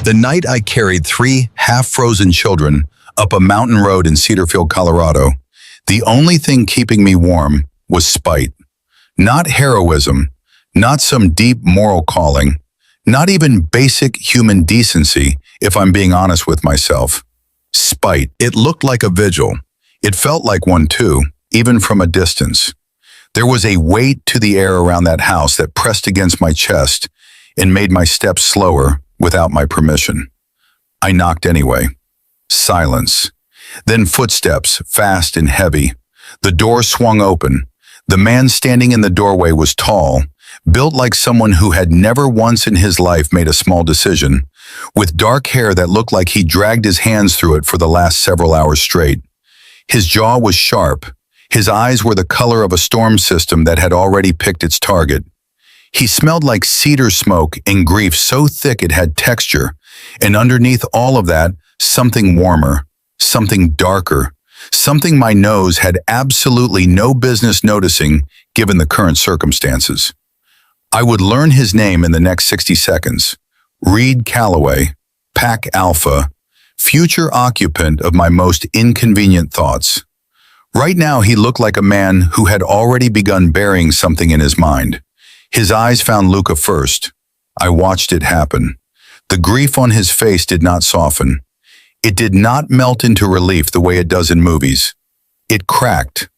The night I carried 3 half-frozen children up a mountain road in Cedarfield, Colorado, the only thing keeping me warm was spite. Not heroism, not some deep moral calling, not even basic human decency, if I'm being honest with myself. Spite. It looked like a vigil. It felt like one too, even from a distance. There was a weight to the air around that house that pressed against my chest and made my steps slower without my permission. I knocked anyway. Silence. Then footsteps, fast and heavy. The door swung open. The man standing in the doorway was tall, built like someone who had never once in his life made a small decision, with dark hair that looked like he dragged his hands through it for the last several hours straight. His jaw was sharp. His eyes were the color of a storm system that had already picked its target. He smelled like cedar smoke and grief so thick it had texture, and underneath all of that, something warmer, something darker, something my nose had absolutely no business noticing given the current circumstances. I would learn his name in the next 60 seconds. Reed Calloway, Pack Alpha, future occupant of my most inconvenient thoughts. Right now he looked like a man who had already begun burying something in his mind. His eyes found Luca first. I watched it happen. The grief on his face did not soften. It did not melt into relief the way it does in movies. It cracked,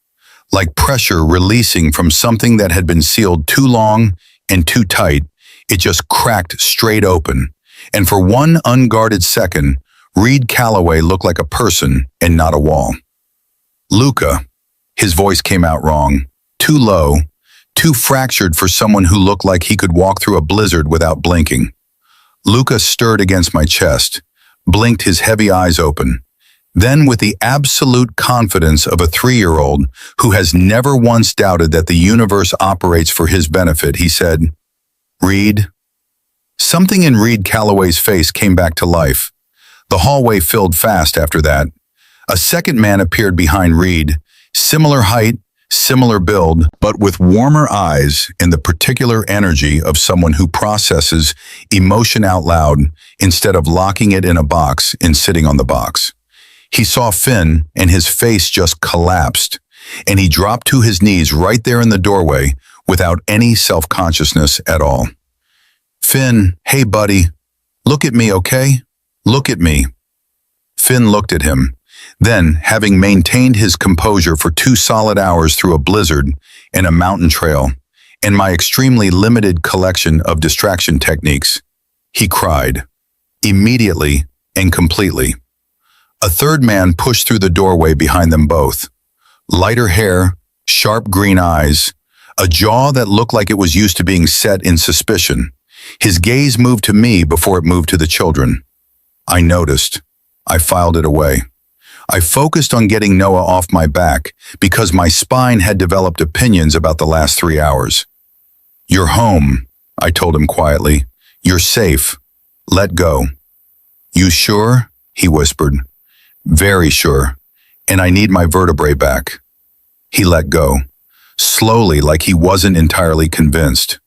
like pressure releasing from something that had been sealed too long and too tight. It just cracked straight open. And for one unguarded second, Reed Calloway looked like a person and not a wall. Luca. His voice came out wrong. Too low, too fractured for someone who looked like he could walk through a blizzard without blinking. Luca stirred against my chest, blinked his heavy eyes open. Then, with the absolute confidence of a 3-year-old who has never once doubted that the universe operates for his benefit, he said, "Reed." Something in Reed Calloway's face came back to life. The hallway filled fast after that. A second man appeared behind Reed, similar height, similar build, but with warmer eyes and the particular energy of someone who processes emotion out loud instead of locking it in a box and sitting on the box. He saw Finn and his face just collapsed, and he dropped to his knees right there in the doorway without any self-consciousness at all. "Finn, hey buddy, look at me, okay? Look at me." Finn looked at him. Then, having maintained his composure for 2 solid hours through a blizzard and a mountain trail, and my extremely limited collection of distraction techniques, he cried, immediately and completely. A third man pushed through the doorway behind them both. Lighter hair, sharp green eyes, a jaw that looked like it was used to being set in suspicion. His gaze moved to me before it moved to the children. I noticed. I filed it away. I focused on getting Noah off my back because my spine had developed opinions about the last 3 hours. "You're home," I told him quietly. "You're safe. Let go." "You sure?" he whispered. "Very sure. And I need my vertebrae back." He let go, slowly, like he wasn't entirely convinced.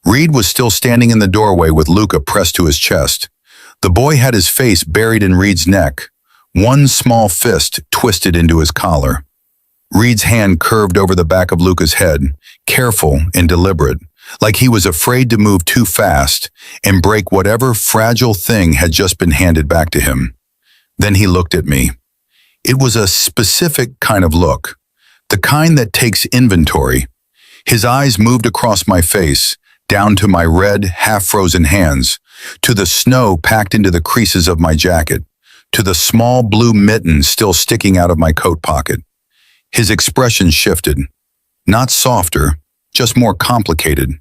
Reed was still standing in the doorway with Luca pressed to his chest. The boy had his face buried in Reed's neck, one small fist twisted into his collar. Reed's hand curved over the back of Luca's head, careful and deliberate, like he was afraid to move too fast and break whatever fragile thing had just been handed back to him. Then he looked at me. It was a specific kind of look, the kind that takes inventory. His eyes moved across my face, down to my red, half-frozen hands, to the snow packed into the creases of my jacket, to the small blue mitten still sticking out of my coat pocket. His expression shifted. Not softer, just more complicated.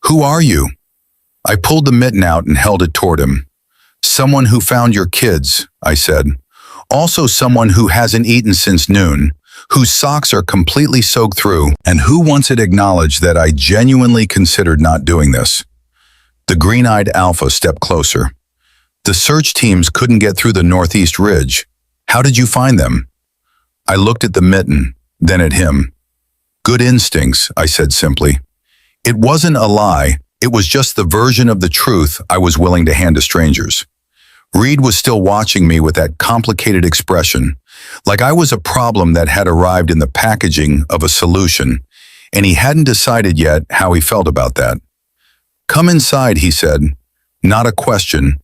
"Who are you?" I pulled the mitten out and held it toward him. "Someone who found your kids," I said. "Also someone who hasn't eaten since noon, whose socks are completely soaked through, and who once had acknowledged that I genuinely considered not doing this." The green-eyed alpha stepped closer. "The search teams couldn't get through the Northeast Ridge. How did you find them?" I looked at the mitten, then at him. "Good instincts," I said simply. It wasn't a lie, it was just the version of the truth I was willing to hand to strangers. Reed was still watching me with that complicated expression, like I was a problem that had arrived in the packaging of a solution, and he hadn't decided yet how he felt about that. "Come inside," he said. Not a question,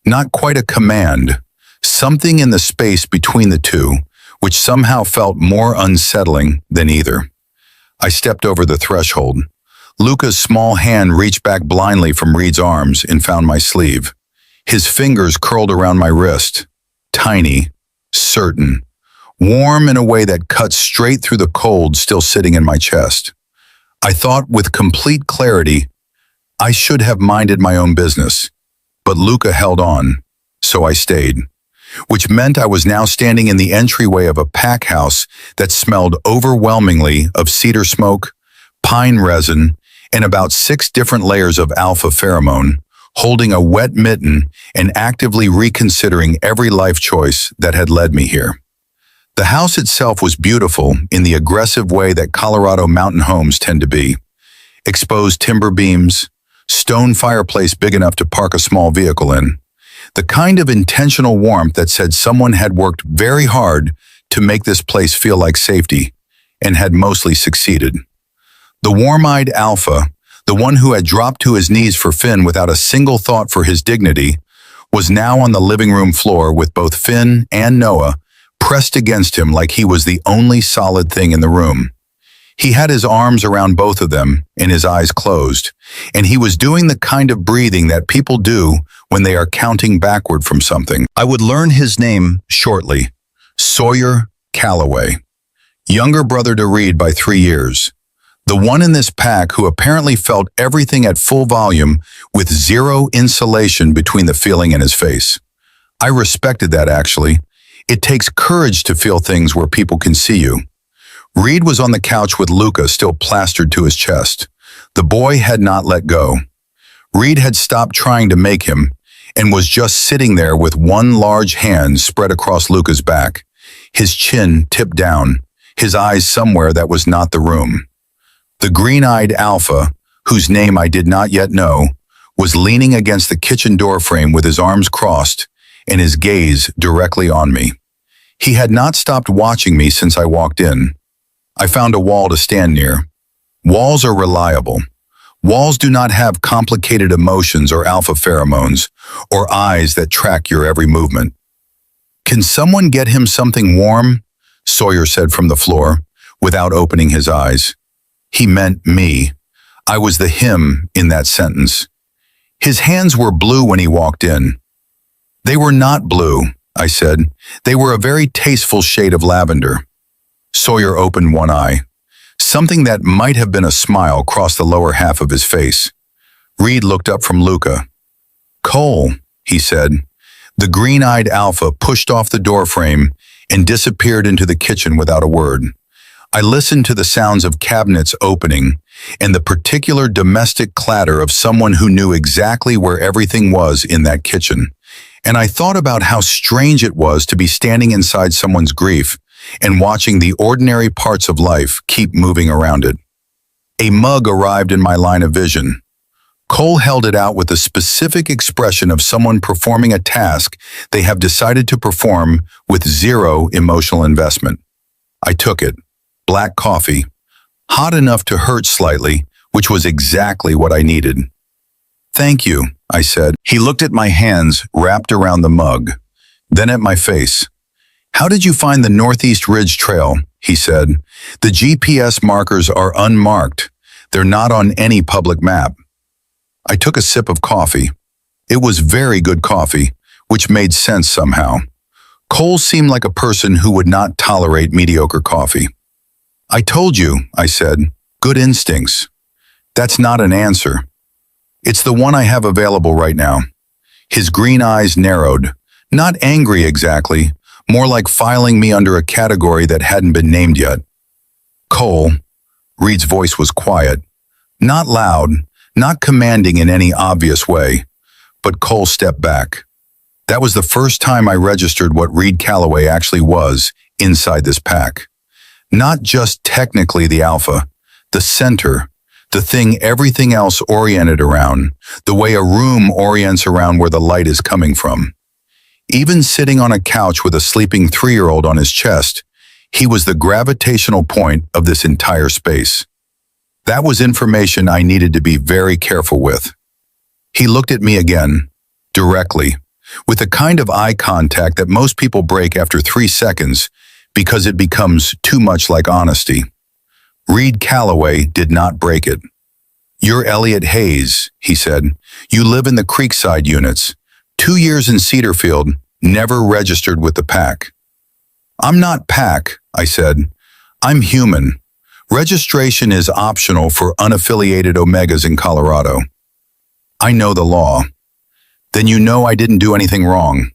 not quite a command, something in the space between the two, which somehow felt more unsettling than either. I stepped over the threshold. Luca's small hand reached back blindly from Reed's arms and found my sleeve. His fingers curled around my wrist, tiny, certain, warm in a way that cut straight through the cold still sitting in my chest. I thought with complete clarity, I should have minded my own business, but Luca held on, so I stayed, which meant I was now standing in the entryway of a pack house that smelled overwhelmingly of cedar smoke, pine resin, and about 6 different layers of alpha pheromone, holding a wet mitten and actively reconsidering every life choice that had led me here. The house itself was beautiful in the aggressive way that Colorado mountain homes tend to be. Exposed timber beams, stone fireplace big enough to park a small vehicle in. The kind of intentional warmth that said someone had worked very hard to make this place feel like safety, and had mostly succeeded. The warm-eyed alpha, the one who had dropped to his knees for Finn without a single thought for his dignity, was now on the living room floor with both Finn and Noah pressed against him like he was the only solid thing in the room. He had his arms around both of them and his eyes closed, and he was doing the kind of breathing that people do when they are counting backward from something. I would learn his name shortly, Sawyer Calloway, younger brother to Reed by 3 years. The one in this pack who apparently felt everything at full volume with zero insulation between the feeling and his face. I respected that, actually. It takes courage to feel things where people can see you. Reed was on the couch with Luca still plastered to his chest. The boy had not let go. Reed had stopped trying to make him and was just sitting there with one large hand spread across Luca's back, his chin tipped down, his eyes somewhere that was not the room. The green-eyed alpha, whose name I did not yet know, was leaning against the kitchen door frame with his arms crossed and his gaze directly on me. He had not stopped watching me since I walked in. I found a wall to stand near. Walls are reliable. Walls do not have complicated emotions or alpha pheromones or eyes that track your every movement. "Can someone get him something warm?" Sawyer said from the floor, without opening his eyes. He meant me. I was the him in that sentence. His hands were blue when he walked in. "They were not blue," I said. "They were a very tasteful shade of lavender." Sawyer opened one eye. Something that might have been a smile crossed the lower half of his face. Reed looked up from Luca. "Cole," he said. The green-eyed alpha pushed off the door frame and disappeared into the kitchen without a word. I listened to the sounds of cabinets opening and the particular domestic clatter of someone who knew exactly where everything was in that kitchen. And I thought about how strange it was to be standing inside someone's grief and watching the ordinary parts of life keep moving around it. A mug arrived in my line of vision. Cole held it out with the specific expression of someone performing a task they have decided to perform with zero emotional investment. I took it. Black coffee, hot enough to hurt slightly, which was exactly what I needed. "Thank you," I said. He looked at my hands wrapped around the mug, then at my face. "How did you find the Northeast Ridge Trail?" he said. "The GPS markers are unmarked. They're not on any public map." I took a sip of coffee. It was very good coffee, which made sense somehow. Cole seemed like a person who would not tolerate mediocre coffee. "I told you," I said, "good instincts." "That's not an answer." "It's the one I have available right now." His green eyes narrowed, not angry exactly, more like filing me under a category that hadn't been named yet. "Cole," Reed's voice was quiet, not loud, not commanding in any obvious way, but Cole stepped back. That was the first time I registered what Reed Calloway actually was inside this pack. Not just technically the alpha, the center, the thing everything else oriented around, the way a room orients around where the light is coming from. Even sitting on a couch with a sleeping 3-year-old on his chest, he was the gravitational point of this entire space. That was information I needed to be very careful with. He looked at me again, directly, with the kind of eye contact that most people break after 3 seconds because it becomes too much like honesty. Reed Calloway did not break it. "You're Elliot Hayes," he said. "You live in the Creekside units. 2 years in Cedarfield, never registered with the pack." "I'm not pack," I said. "I'm human. Registration is optional for unaffiliated Omegas in Colorado." "I know the law." "Then you know I didn't do anything wrong."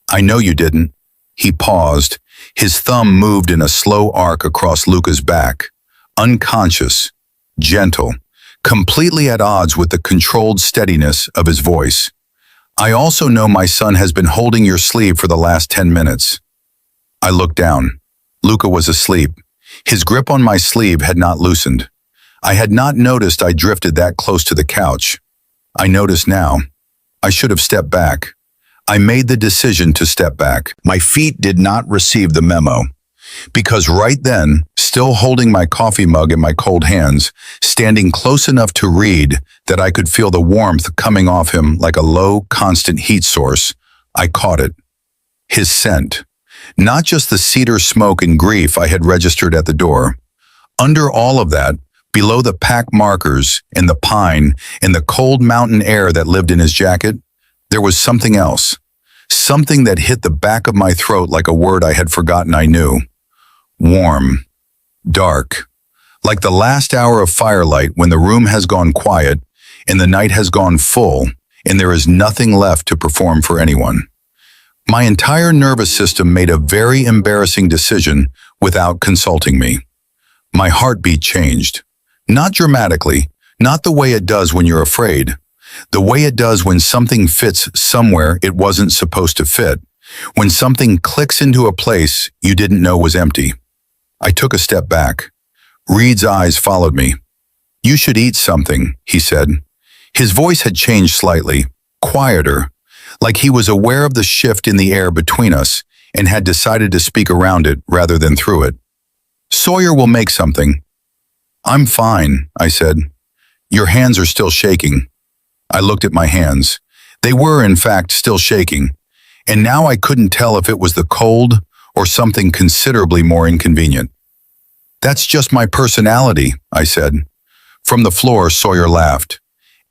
"I know you didn't." He paused. His thumb moved in a slow arc across Luca's back. Unconscious, gentle, completely at odds with the controlled steadiness of his voice. "I also know my son has been holding your sleeve for the last 10 minutes. I looked down. Luca was asleep. His grip on my sleeve had not loosened. I had not noticed I drifted that close to the couch. I noticed now. I should have stepped back. I made the decision to step back. My feet did not receive the memo. Because right then, still holding my coffee mug in my cold hands, standing close enough to Reed that I could feel the warmth coming off him like a low, constant heat source, I caught it. His scent. Not just the cedar smoke and grief I had registered at the door. Under all of that, below the pack markers and the pine and the cold mountain air that lived in his jacket, there was something else. Something that hit the back of my throat like a word I had forgotten I knew. Warm. Dark. Like the last hour of firelight when the room has gone quiet and the night has gone full and there is nothing left to perform for anyone. My entire nervous system made a very embarrassing decision without consulting me. My heartbeat changed. Not dramatically, not the way it does when you're afraid. The way it does when something fits somewhere it wasn't supposed to fit. When something clicks into a place you didn't know was empty. I took a step back. Reed's eyes followed me. "You should eat something," he said. His voice had changed slightly, quieter, like he was aware of the shift in the air between us and had decided to speak around it rather than through it. "Sawyer will make something." "I'm fine," I said. "Your hands are still shaking." I looked at my hands. They were, in fact, still shaking, and now I couldn't tell if it was the cold or something considerably more inconvenient. "That's just my personality," I said. From the floor, Sawyer laughed.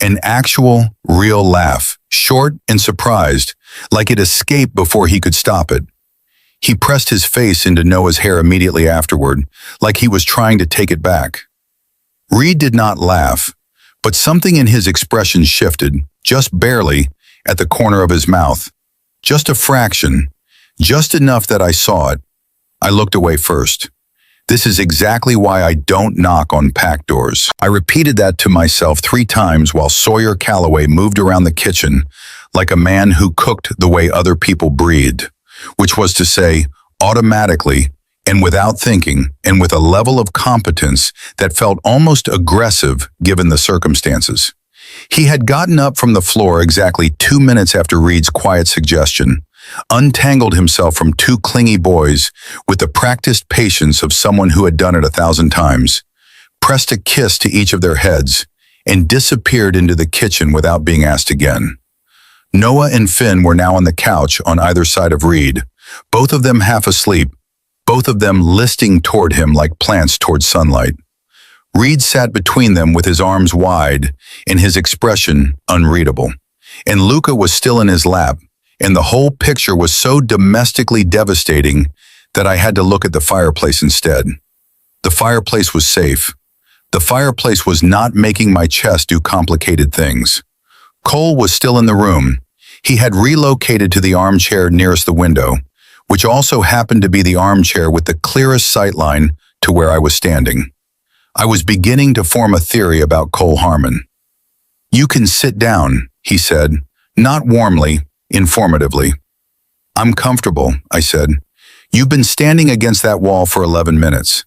An actual, real laugh, short and surprised, like it escaped before he could stop it. He pressed his face into Noah's hair immediately afterward, like he was trying to take it back. Reed did not laugh, but something in his expression shifted, just barely, at the corner of his mouth. Just a fraction, just enough that I saw it. I looked away first. This is exactly why I don't knock on pack doors. I repeated that to myself 3 times while Sawyer Calloway moved around the kitchen like a man who cooked the way other people breathed, which was to say, automatically and without thinking and with a level of competence that felt almost aggressive given the circumstances. He had gotten up from the floor exactly 2 minutes after Reed's quiet suggestion, untangled himself from 2 clingy boys with the practiced patience of someone who had done it 1,000 times, pressed a kiss to each of their heads, and disappeared into the kitchen without being asked again. Noah and Finn were now on the couch on either side of Reed, both of them half asleep, both of them listing toward him like plants toward sunlight. Reed sat between them with his arms wide and his expression unreadable. And Luca was still in his lap, and the whole picture was so domestically devastating that I had to look at the fireplace instead. The fireplace was safe. The fireplace was not making my chest do complicated things. Cole was still in the room. He had relocated to the armchair nearest the window, which also happened to be the armchair with the clearest sightline to where I was standing. I was beginning to form a theory about Cole Harmon. "You can sit down," he said, not warmly, informatively. "I'm comfortable," I said. "You've been standing against that wall for 11 minutes.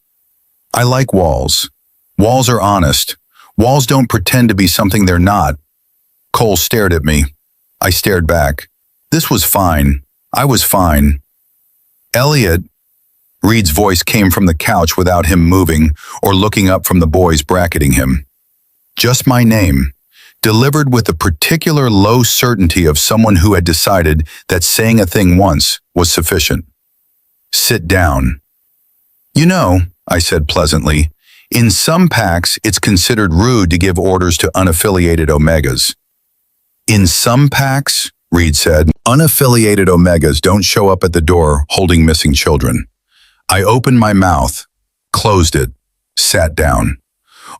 I like walls. Walls are honest. Walls don't pretend to be something they're not." Cole stared at me. I stared back. This was fine. I was fine. Elliot, Reed's voice came from the couch without him moving or looking up from the boys bracketing him. Just my name, delivered with the particular low certainty of someone who had decided that saying a thing once was sufficient. Sit down. You know, I said pleasantly, in some packs it's considered rude to give orders to unaffiliated Omegas. In some packs, Reed said, unaffiliated Omegas don't show up at the door holding missing children. I opened my mouth, closed it, sat down.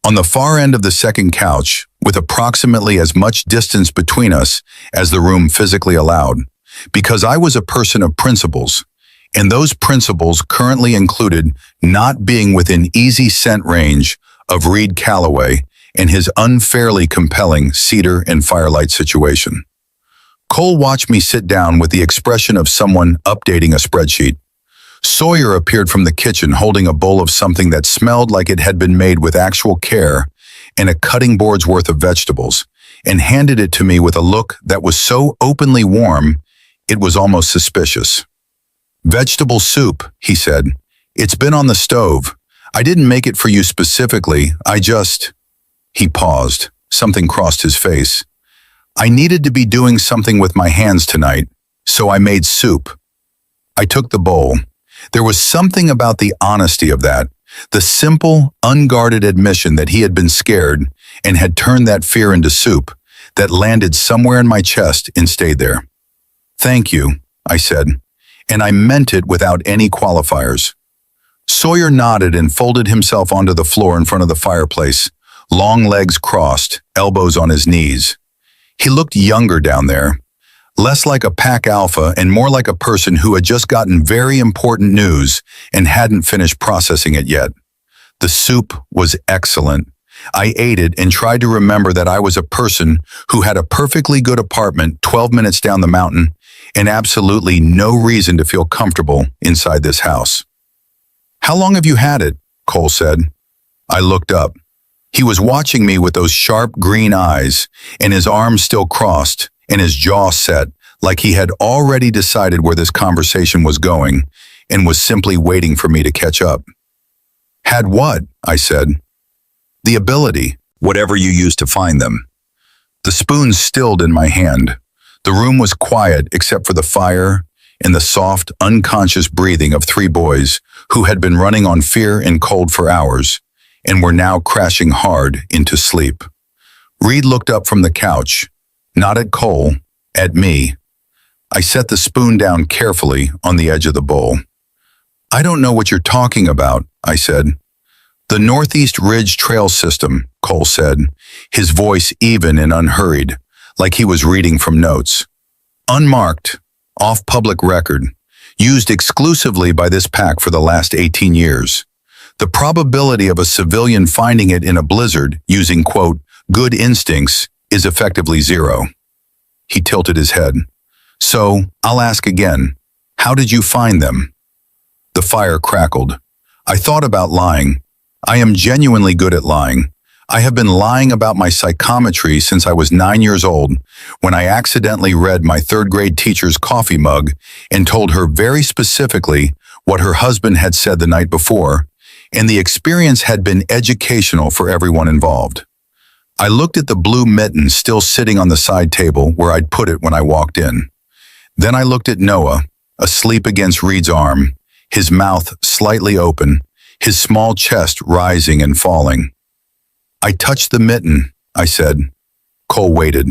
On the far end of the second couch, with approximately as much distance between us as the room physically allowed, because I was a person of principles, and those principles currently included not being within easy scent range of Reed Calloway and his unfairly compelling cedar and firelight situation. Cole watched me sit down with the expression of someone updating a spreadsheet. Sawyer appeared from the kitchen holding a bowl of something that smelled like it had been made with actual care and a cutting board's worth of vegetables, and handed it to me with a look that was so openly warm, it was almost suspicious. Vegetable soup, he said. It's been on the stove. I didn't make it for you specifically, He paused. Something crossed his face. I needed to be doing something with my hands tonight, so I made soup. I took the bowl. There was something about the honesty of that, the simple, unguarded admission that he had been scared and had turned that fear into soup, that landed somewhere in my chest and stayed there. Thank you, I said, and I meant it without any qualifiers. Sawyer nodded and folded himself onto the floor in front of the fireplace, long legs crossed, elbows on his knees. He looked younger down there, less like a pack alpha and more like a person who had just gotten very important news and hadn't finished processing it yet. The soup was excellent. I ate it and tried to remember that I was a person who had a perfectly good apartment 12 minutes down the mountain and absolutely no reason to feel comfortable inside this house. How long have you had it? Cole said. I looked up. He was watching me with those sharp green eyes, and his arms still crossed, and his jaw set, like he had already decided where this conversation was going, and was simply waiting for me to catch up. Had what? I said. The ability, whatever you used to find them. The spoon stilled in my hand. The room was quiet except for the fire and the soft, unconscious breathing of three boys who had been running on fear and cold for hours, and were now crashing hard into sleep. Reed looked up from the couch, not at Cole, at me. I set the spoon down carefully on the edge of the bowl. I don't know what you're talking about, I said. The Northeast Ridge Trail System, Cole said, his voice even and unhurried, like he was reading from notes. Unmarked, off public record, used exclusively by this pack for the last 18 years. The probability of a civilian finding it in a blizzard using, quote, good instincts is effectively zero. He tilted his head. So, I'll ask again, how did you find them? The fire crackled. I thought about lying. I am genuinely good at lying. I have been lying about my psychometry since I was 9 years old, when I accidentally read my third-grade teacher's coffee mug and told her very specifically what her husband had said the night before, and the experience had been educational for everyone involved. I looked at the blue mitten still sitting on the side table where I'd put it when I walked in. Then I looked at Noah, asleep against Reed's arm, his mouth slightly open, his small chest rising and falling. I touched the mitten, I said. Cole waited.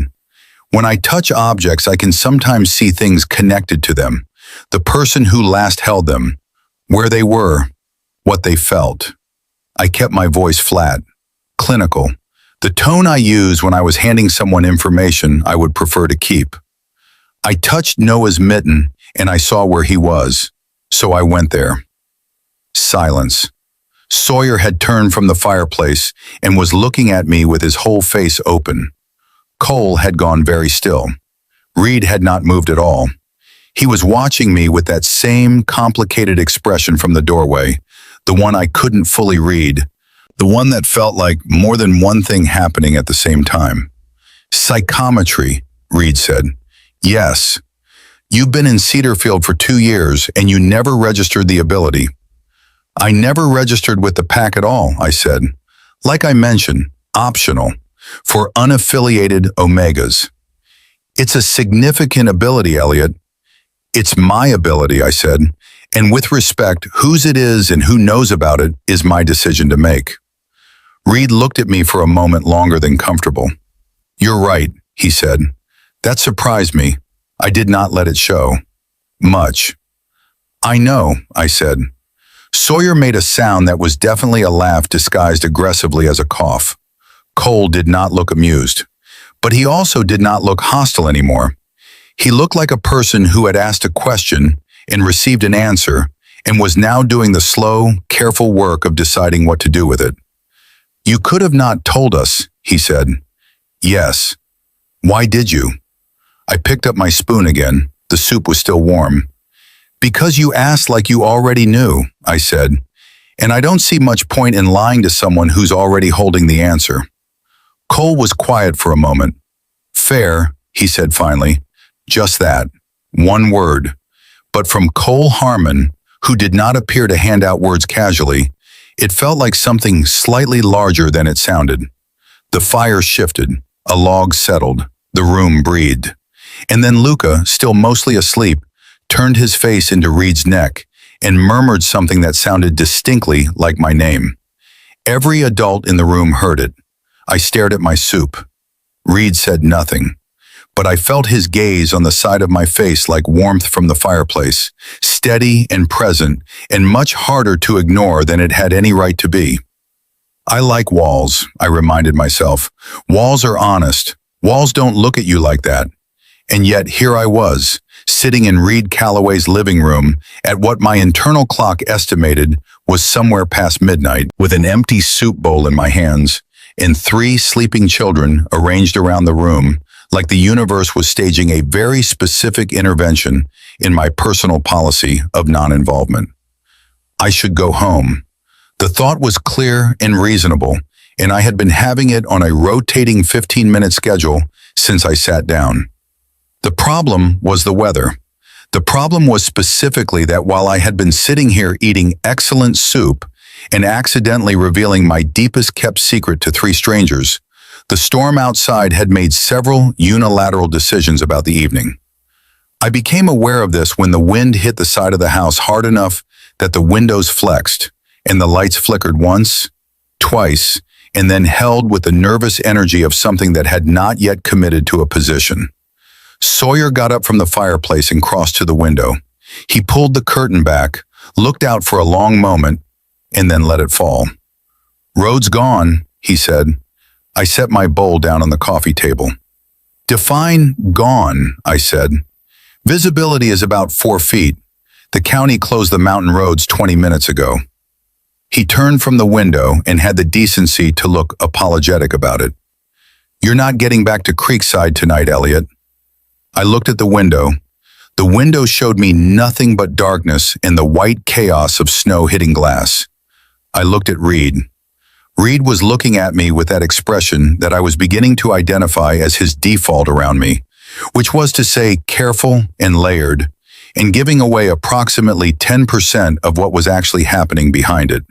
When I touch objects, I can sometimes see things connected to them, the person who last held them, where they were, what they felt. I kept my voice flat, clinical, the tone I used when I was handing someone information I would prefer to keep. I touched Noah's mitten and I saw where he was, so I went there. Silence. Sawyer had turned from the fireplace and was looking at me with his whole face open. Cole had gone very still. Reed had not moved at all. He was watching me with that same complicated expression from the doorway, the one I couldn't fully read, the one that felt like more than one thing happening at the same time. Psychometry, Reed said. Yes. You've been in Cedarfield for 2 years and you never registered the ability. I never registered with the pack at all, I said. Like I mentioned, optional, for unaffiliated Omegas. It's a significant ability, Elliot. It's my ability, I said, and with respect, whose it is and who knows about it is my decision to make. Reed looked at me for a moment longer than comfortable. You're right, he said. That surprised me. I did not let it show. Much. I know, I said. Sawyer made a sound that was definitely a laugh disguised aggressively as a cough. Cole did not look amused, but he also did not look hostile anymore. He looked like a person who had asked a question and received an answer and was now doing the slow, careful work of deciding what to do with it. You could have not told us, he said. Yes. Why did you? I picked up my spoon again. The soup was still warm. Because you asked like you already knew, I said, and I don't see much point in lying to someone who's already holding the answer. Cole was quiet for a moment. Fair, he said finally. Just that. One word. But from Cole Harmon, who did not appear to hand out words casually, it felt like something slightly larger than it sounded. The fire shifted. A log settled. The room breathed. And then Luca, still mostly asleep, turned his face into Reed's neck and murmured something that sounded distinctly like my name. Every adult in the room heard it. I stared at my soup. Reed said nothing, but I felt his gaze on the side of my face like warmth from the fireplace, steady and present and much harder to ignore than it had any right to be. I like walls, I reminded myself. Walls are honest. Walls don't look at you like that. And yet here I was, sitting in Reed Calloway's living room at what my internal clock estimated was somewhere past midnight, with an empty soup bowl in my hands and 3 sleeping children arranged around the room like the universe was staging a very specific intervention in my personal policy of non-involvement. I should go home. The thought was clear and reasonable, and I had been having it on a rotating 15-minute schedule since I sat down. The problem was the weather. The problem was specifically that while I had been sitting here eating excellent soup and accidentally revealing my deepest kept secret to 3 strangers, the storm outside had made several unilateral decisions about the evening. I became aware of this when the wind hit the side of the house hard enough that the windows flexed and the lights flickered once, twice, and then held with the nervous energy of something that had not yet committed to a position. Sawyer got up from the fireplace and crossed to the window. He pulled the curtain back, looked out for a long moment, and then let it fall. Road's gone, he said. I set my bowl down on the coffee table. Define gone, I said. Visibility is about 4 feet. The county closed the mountain roads 20 minutes ago. He turned from the window and had the decency to look apologetic about it. You're not getting back to Creekside tonight, Elliot. I looked at the window. The window showed me nothing but darkness and the white chaos of snow hitting glass. I looked at Reed. Reed was looking at me with that expression that I was beginning to identify as his default around me, which was to say careful and layered, and giving away approximately 10% of what was actually happening behind it.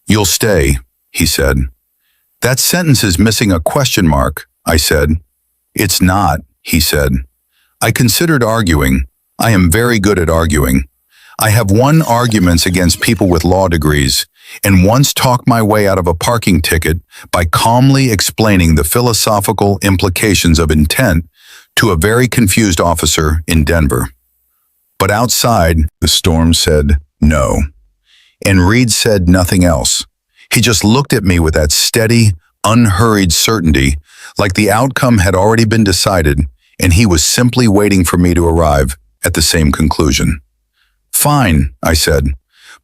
You'll stay, he said. That sentence is missing a question mark, I said. It's not, he said. I considered arguing. I am very good at arguing. I have won arguments against people with law degrees, and once talked my way out of a parking ticket by calmly explaining the philosophical implications of intent to a very confused officer in Denver. But outside, the storm said no. And Reed said nothing else. He just looked at me with that steady, unhurried certainty, like the outcome had already been decided, and he was simply waiting for me to arrive at the same conclusion. Fine, I said,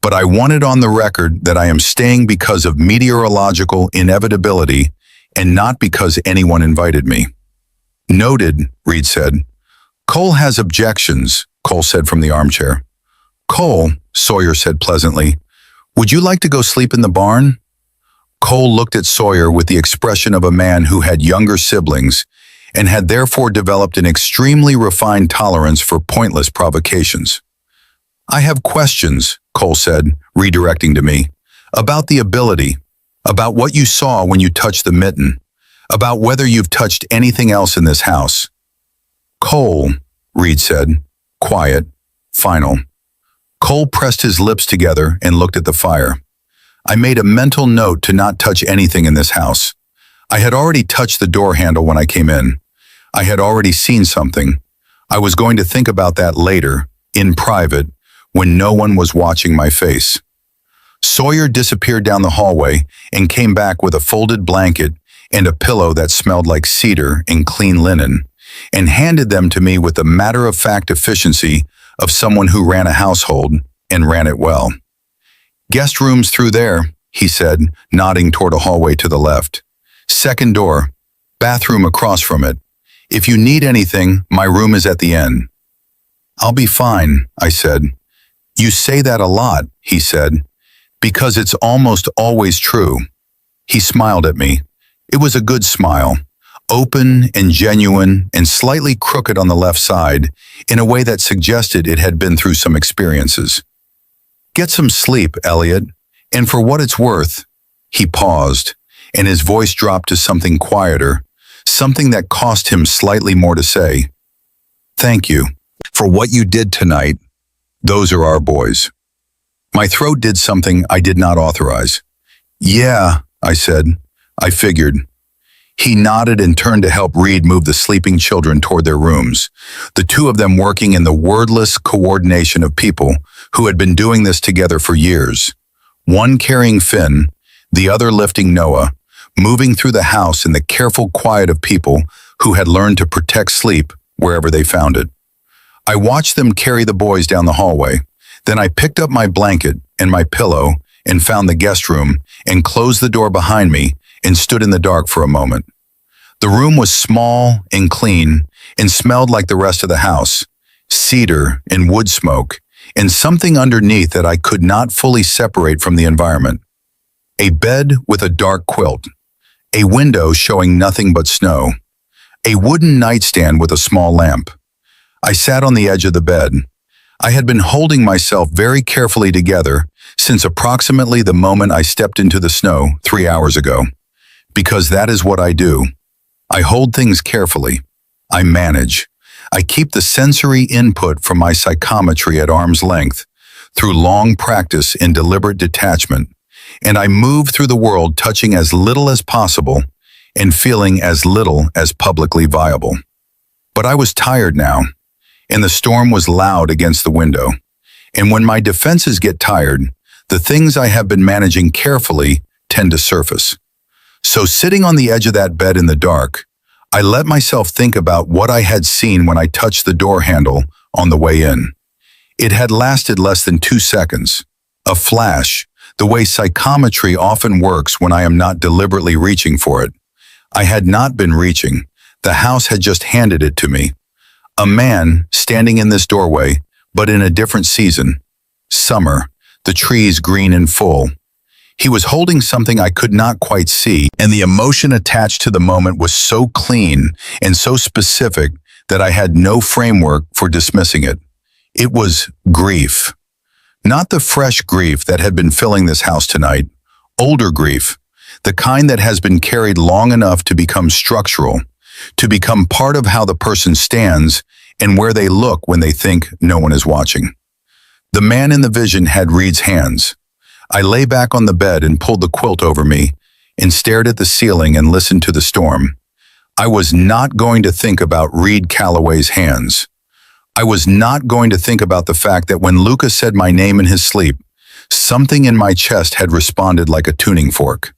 but I want it on the record that I am staying because of meteorological inevitability and not because anyone invited me. Noted, Reed said. Cole has objections, Cole said from the armchair. Cole, Sawyer said pleasantly, would you like to go sleep in the barn? Cole looked at Sawyer with the expression of a man who had younger siblings and had therefore developed an extremely refined tolerance for pointless provocations. "I have questions," Cole said, redirecting to me, "about the ability, about what you saw when you touched the mitten, about whether you've touched anything else in this house." "Cole," Reed said, quiet, final. Cole pressed his lips together and looked at the fire. "I made a mental note to not touch anything in this house. I had already touched the door handle when I came in. I had already seen something. I was going to think about that later, in private, when no one was watching my face." Sawyer disappeared down the hallway and came back with a folded blanket and a pillow that smelled like cedar and clean linen, and handed them to me with the matter-of-fact efficiency of someone who ran a household and ran it well. "Guest rooms through there," he said, nodding toward a hallway to the left. "Second door, bathroom across from it. If you need anything, my room is at the end." "I'll be fine," I said. "You say that a lot," he said, "because it's almost always true." He smiled at me. It was a good smile, open and genuine and slightly crooked on the left side in a way that suggested it had been through some experiences. "Get some sleep, Elliot, and for what it's worth," he paused, and his voice dropped to something quieter, something that cost him slightly more to say. "Thank you for what you did tonight. Those are our boys." My throat did something I did not authorize. "Yeah," I said. "I figured." He nodded and turned to help Reed move the sleeping children toward their rooms, the two of them working in the wordless coordination of people who had been doing this together for years. One carrying Finn, the other lifting Noah, moving through the house in the careful quiet of people who had learned to protect sleep wherever they found it. I watched them carry the boys down the hallway. Then I picked up my blanket and my pillow and found the guest room and closed the door behind me and stood in the dark for a moment. The room was small and clean and smelled like the rest of the house, cedar and wood smoke, and something underneath that I could not fully separate from the environment. A bed with a dark quilt, a window showing nothing but snow, a wooden nightstand with a small lamp. I sat on the edge of the bed. I had been holding myself very carefully together since approximately the moment I stepped into the snow 3 hours ago. Because that is what I do. I hold things carefully. I manage. I keep the sensory input from my psychometry at arm's length through long practice in deliberate detachment, and I move through the world touching as little as possible and feeling as little as publicly viable. But I was tired now, and the storm was loud against the window. And when my defenses get tired, the things I have been managing carefully tend to surface. So sitting on the edge of that bed in the dark, I let myself think about what I had seen when I touched the door handle on the way in. It had lasted less than 2 seconds. A flash, the way psychometry often works when I am not deliberately reaching for it. I had not been reaching. The house had just handed it to me. A man standing in this doorway, but in a different season. Summer, the trees green and full. He was holding something I could not quite see, and the emotion attached to the moment was so clean and so specific that I had no framework for dismissing it. It was grief. Not the fresh grief that had been filling this house tonight, older grief, the kind that has been carried long enough to become structural, to become part of how the person stands and where they look when they think no one is watching. The man in the vision had Reed's hands. I lay back on the bed and pulled the quilt over me and stared at the ceiling and listened to the storm. I was not going to think about Reed Calloway's hands. I was not going to think about the fact that when Luca said my name in his sleep, something in my chest had responded like a tuning fork.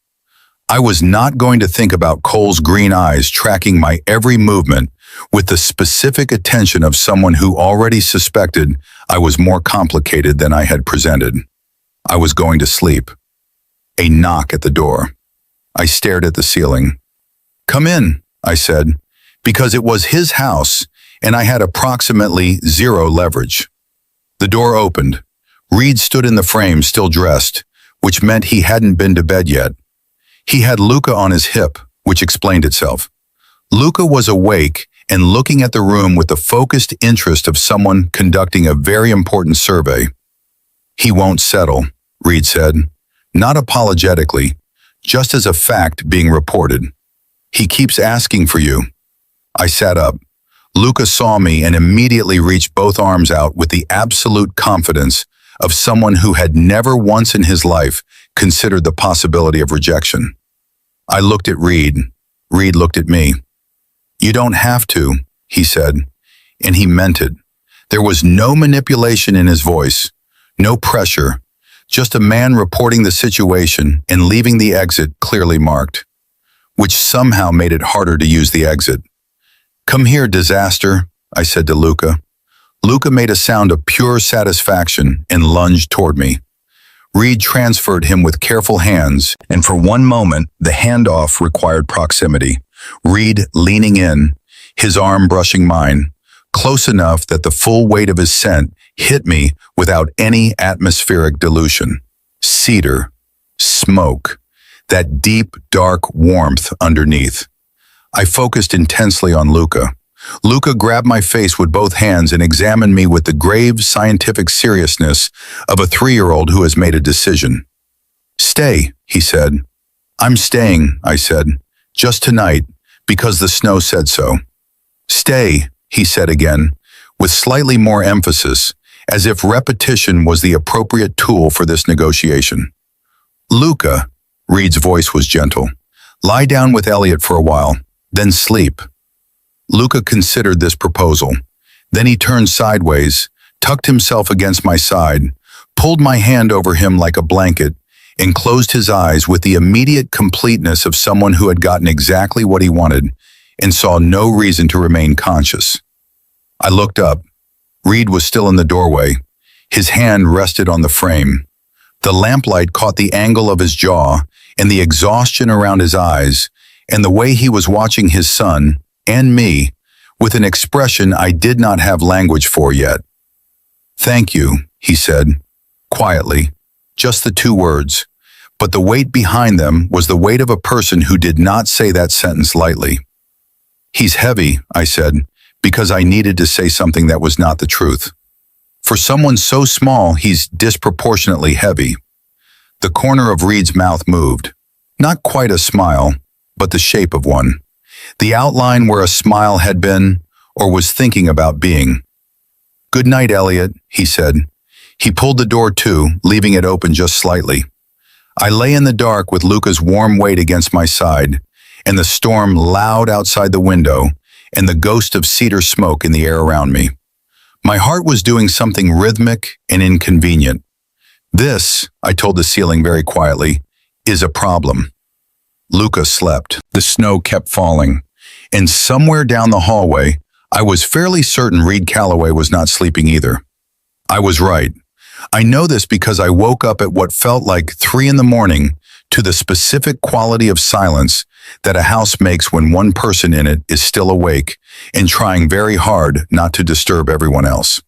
I was not going to think about Cole's green eyes tracking my every movement with the specific attention of someone who already suspected I was more complicated than I had presented. I was going to sleep. A knock at the door. I stared at the ceiling. "Come in," I said, because it was his house and I had approximately zero leverage. The door opened. Reed stood in the frame, still dressed, which meant he hadn't been to bed yet. He had Luca on his hip, which explained itself. Luca was awake and looking at the room with the focused interest of someone conducting a very important survey. "He won't settle," Reed said, not apologetically, just as a fact being reported. "He keeps asking for you." I sat up. Luca saw me and immediately reached both arms out with the absolute confidence of someone who had never once in his life considered the possibility of rejection. I looked at Reed. Reed looked at me. "You don't have to," he said, and he meant it. There was no manipulation in his voice, no pressure, just a man reporting the situation and leaving the exit clearly marked, which somehow made it harder to use the exit. "Come here, disaster," I said to Luca. Luca made a sound of pure satisfaction and lunged toward me. Reed transferred him with careful hands, and for one moment, the handoff required proximity. Reed leaning in, his arm brushing mine, close enough that the full weight of his scent hit me without any atmospheric dilution. Cedar, smoke, that deep, dark warmth underneath. I focused intensely on Luca. Luca grabbed my face with both hands and examined me with the grave scientific seriousness of a 3-year-old who has made a decision. "Stay," he said. "I'm staying," I said, "just tonight, because the snow said so." "Stay," he said again, with slightly more emphasis, as if repetition was the appropriate tool for this negotiation. "Luca," Reed's voice was gentle, "lie down with Elliot for a while, then sleep." Luca considered this proposal. Then he turned sideways, tucked himself against my side, pulled my hand over him like a blanket, and closed his eyes with the immediate completeness of someone who had gotten exactly what he wanted and saw no reason to remain conscious. I looked up. Reed was still in the doorway. His hand rested on the frame. The lamplight caught the angle of his jaw and the exhaustion around his eyes and the way he was watching his son and me with an expression I did not have language for yet. "Thank you," he said, quietly, just the 2 words, but the weight behind them was the weight of a person who did not say that sentence lightly. "He's heavy," I said, because I needed to say something that was not the truth. "For someone so small, he's disproportionately heavy." The corner of Reed's mouth moved. Not quite a smile, but the shape of one. The outline where a smile had been, or was thinking about being. "Good night, Elliot," he said. He pulled the door to, leaving it open just slightly. I lay in the dark with Luca's warm weight against my side, and the storm loud outside the window, and the ghost of cedar smoke in the air around me. My heart was doing something rhythmic and inconvenient. "This," I told the ceiling very quietly, "is a problem." Luca slept. The snow kept falling. And somewhere down the hallway, I was fairly certain Reed Calloway was not sleeping either. I was right. I know this because I woke up at what felt like 3 in the morning to the specific quality of silence that a house makes when one person in it is still awake and trying very hard not to disturb everyone else.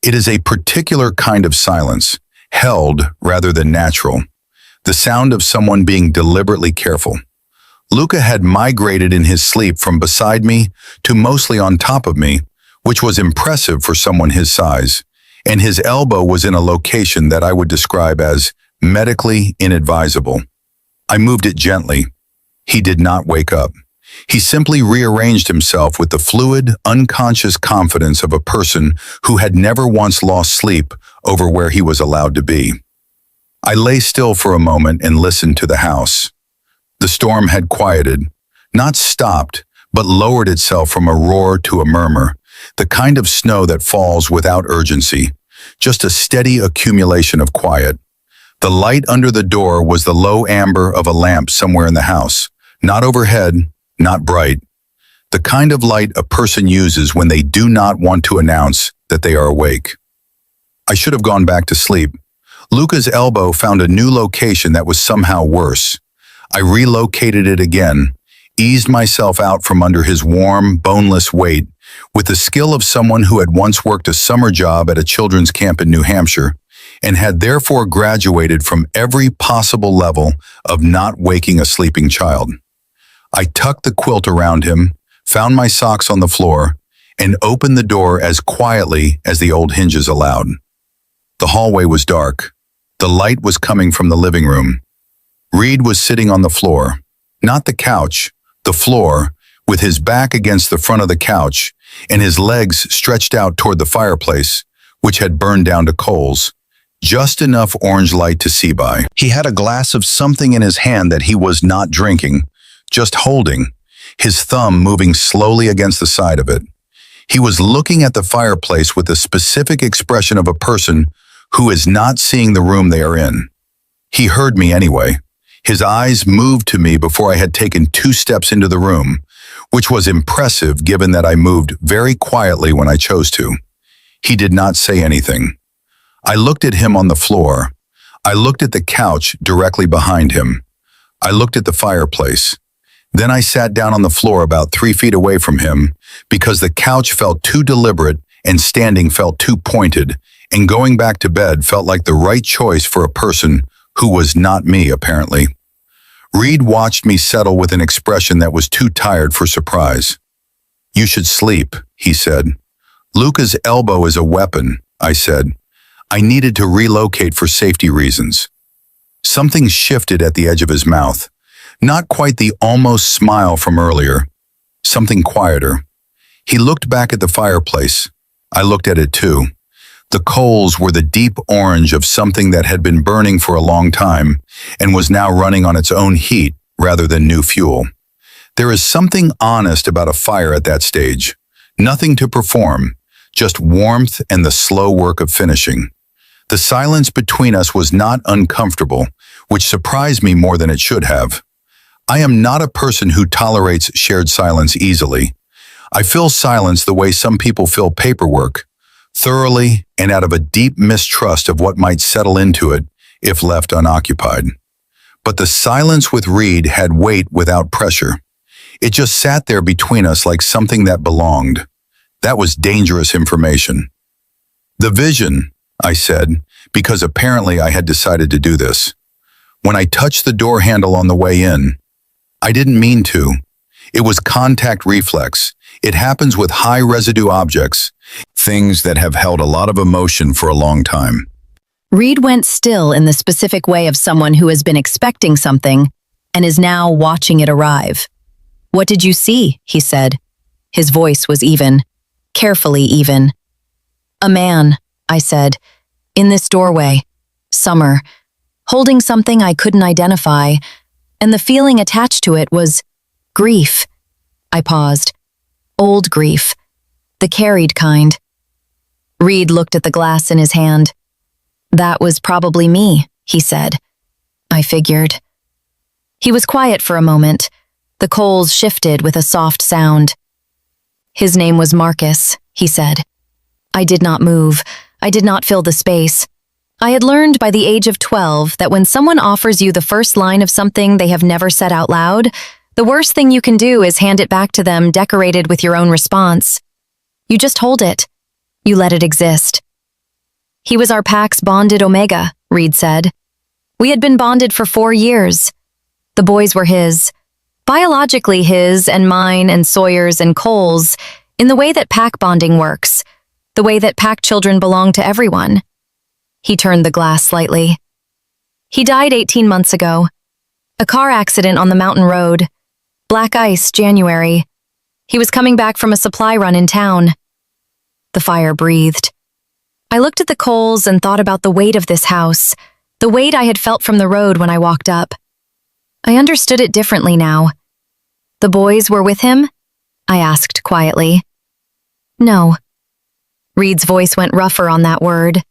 It is a particular kind of silence, held rather than natural. The sound of someone being deliberately careful. Luca had migrated in his sleep from beside me to mostly on top of me, which was impressive for someone his size, and his elbow was in a location that I would describe as medically inadvisable. I moved it gently. He did not wake up. He simply rearranged himself with the fluid, unconscious confidence of a person who had never once lost sleep over where he was allowed to be. I lay still for a moment and listened to the house. The storm had quieted, not stopped, but lowered itself from a roar to a murmur, the kind of snow that falls without urgency, just a steady accumulation of quiet. The light under the door was the low amber of a lamp somewhere in the house, not overhead, not bright. The kind of light a person uses when they do not want to announce that they are awake. I should have gone back to sleep. Luca's elbow found a new location that was somehow worse. I relocated it again, eased myself out from under his warm, boneless weight, with the skill of someone who had once worked a summer job at a children's camp in New Hampshire, and had therefore graduated from every possible level of not waking a sleeping child. I tucked the quilt around him, found my socks on the floor, and opened the door as quietly as the old hinges allowed. The hallway was dark. The light was coming from the living room. Reed was sitting on the floor, not the couch, the floor, with his back against the front of the couch and his legs stretched out toward the fireplace, which had burned down to coals, just enough orange light to see by. He had a glass of something in his hand that he was not drinking, just holding, his thumb moving slowly against the side of it. He was looking at the fireplace with the specific expression of a person who is not seeing the room they are in. He heard me anyway. His eyes moved to me before I had taken 2 steps into the room, which was impressive given that I moved very quietly when I chose to. He did not say anything. I looked at him on the floor. I looked at the couch directly behind him. I looked at the fireplace. Then I sat down on the floor about 3 feet away from him because the couch felt too deliberate and standing felt too pointed, and going back to bed felt like the right choice for a person who was not me, apparently. Reed watched me settle with an expression that was too tired for surprise. "You should sleep," he said. "Luca's elbow is a weapon," I said. I needed to relocate for safety reasons. Something shifted at the edge of his mouth. Not quite the almost smile from earlier. Something quieter. He looked back at the fireplace. I looked at it too. The coals were the deep orange of something that had been burning for a long time and was now running on its own heat rather than new fuel. There is something honest about a fire at that stage. Nothing to perform, just warmth and the slow work of finishing. The silence between us was not uncomfortable, which surprised me more than it should have. I am not a person who tolerates shared silence easily. I fill silence the way some people fill paperwork, thoroughly and out of a deep mistrust of what might settle into it if left unoccupied. But the silence with Reed had weight without pressure. It just sat there between us like something that belonged. That was dangerous information. "The vision," I said, because apparently I had decided to do this. When I touched the door handle on the way in, I didn't mean to. It was contact reflex. It happens with high residue objects, things that have held a lot of emotion for a long time. Reed went still in the specific way of someone who has been expecting something and is now watching it arrive. "What did you see?" he said. His voice was even, carefully even. "A man," I said, "in this doorway, summer, holding something I couldn't identify, and the feeling attached to it was grief." I paused. Old grief. The carried kind. Reed looked at the glass in his hand. "That was probably me," he said. I figured. He was quiet for a moment. The coals shifted with a soft sound. "His name was Marcus," he said. I did not move. I did not fill the space. I had learned by the age of 12 that when someone offers you the first line of something they have never said out loud, the worst thing you can do is hand it back to them decorated with your own response. You just hold it. You let it exist. "He was our pack's bonded Omega," Reed said. "We had been bonded for 4 years. The boys were his. Biologically his and mine and Sawyer's and Cole's, in the way that pack bonding works, the way that pack children belong to everyone." He turned the glass slightly. "He died 18 months ago. A car accident on the mountain road. Black ice, January. He was coming back from a supply run in town." The fire breathed. I looked at the coals and thought about the weight of this house, the weight I had felt from the road when I walked up. I understood it differently now. "The boys were with him?" I asked quietly. "No." Reed's voice went rougher on that word.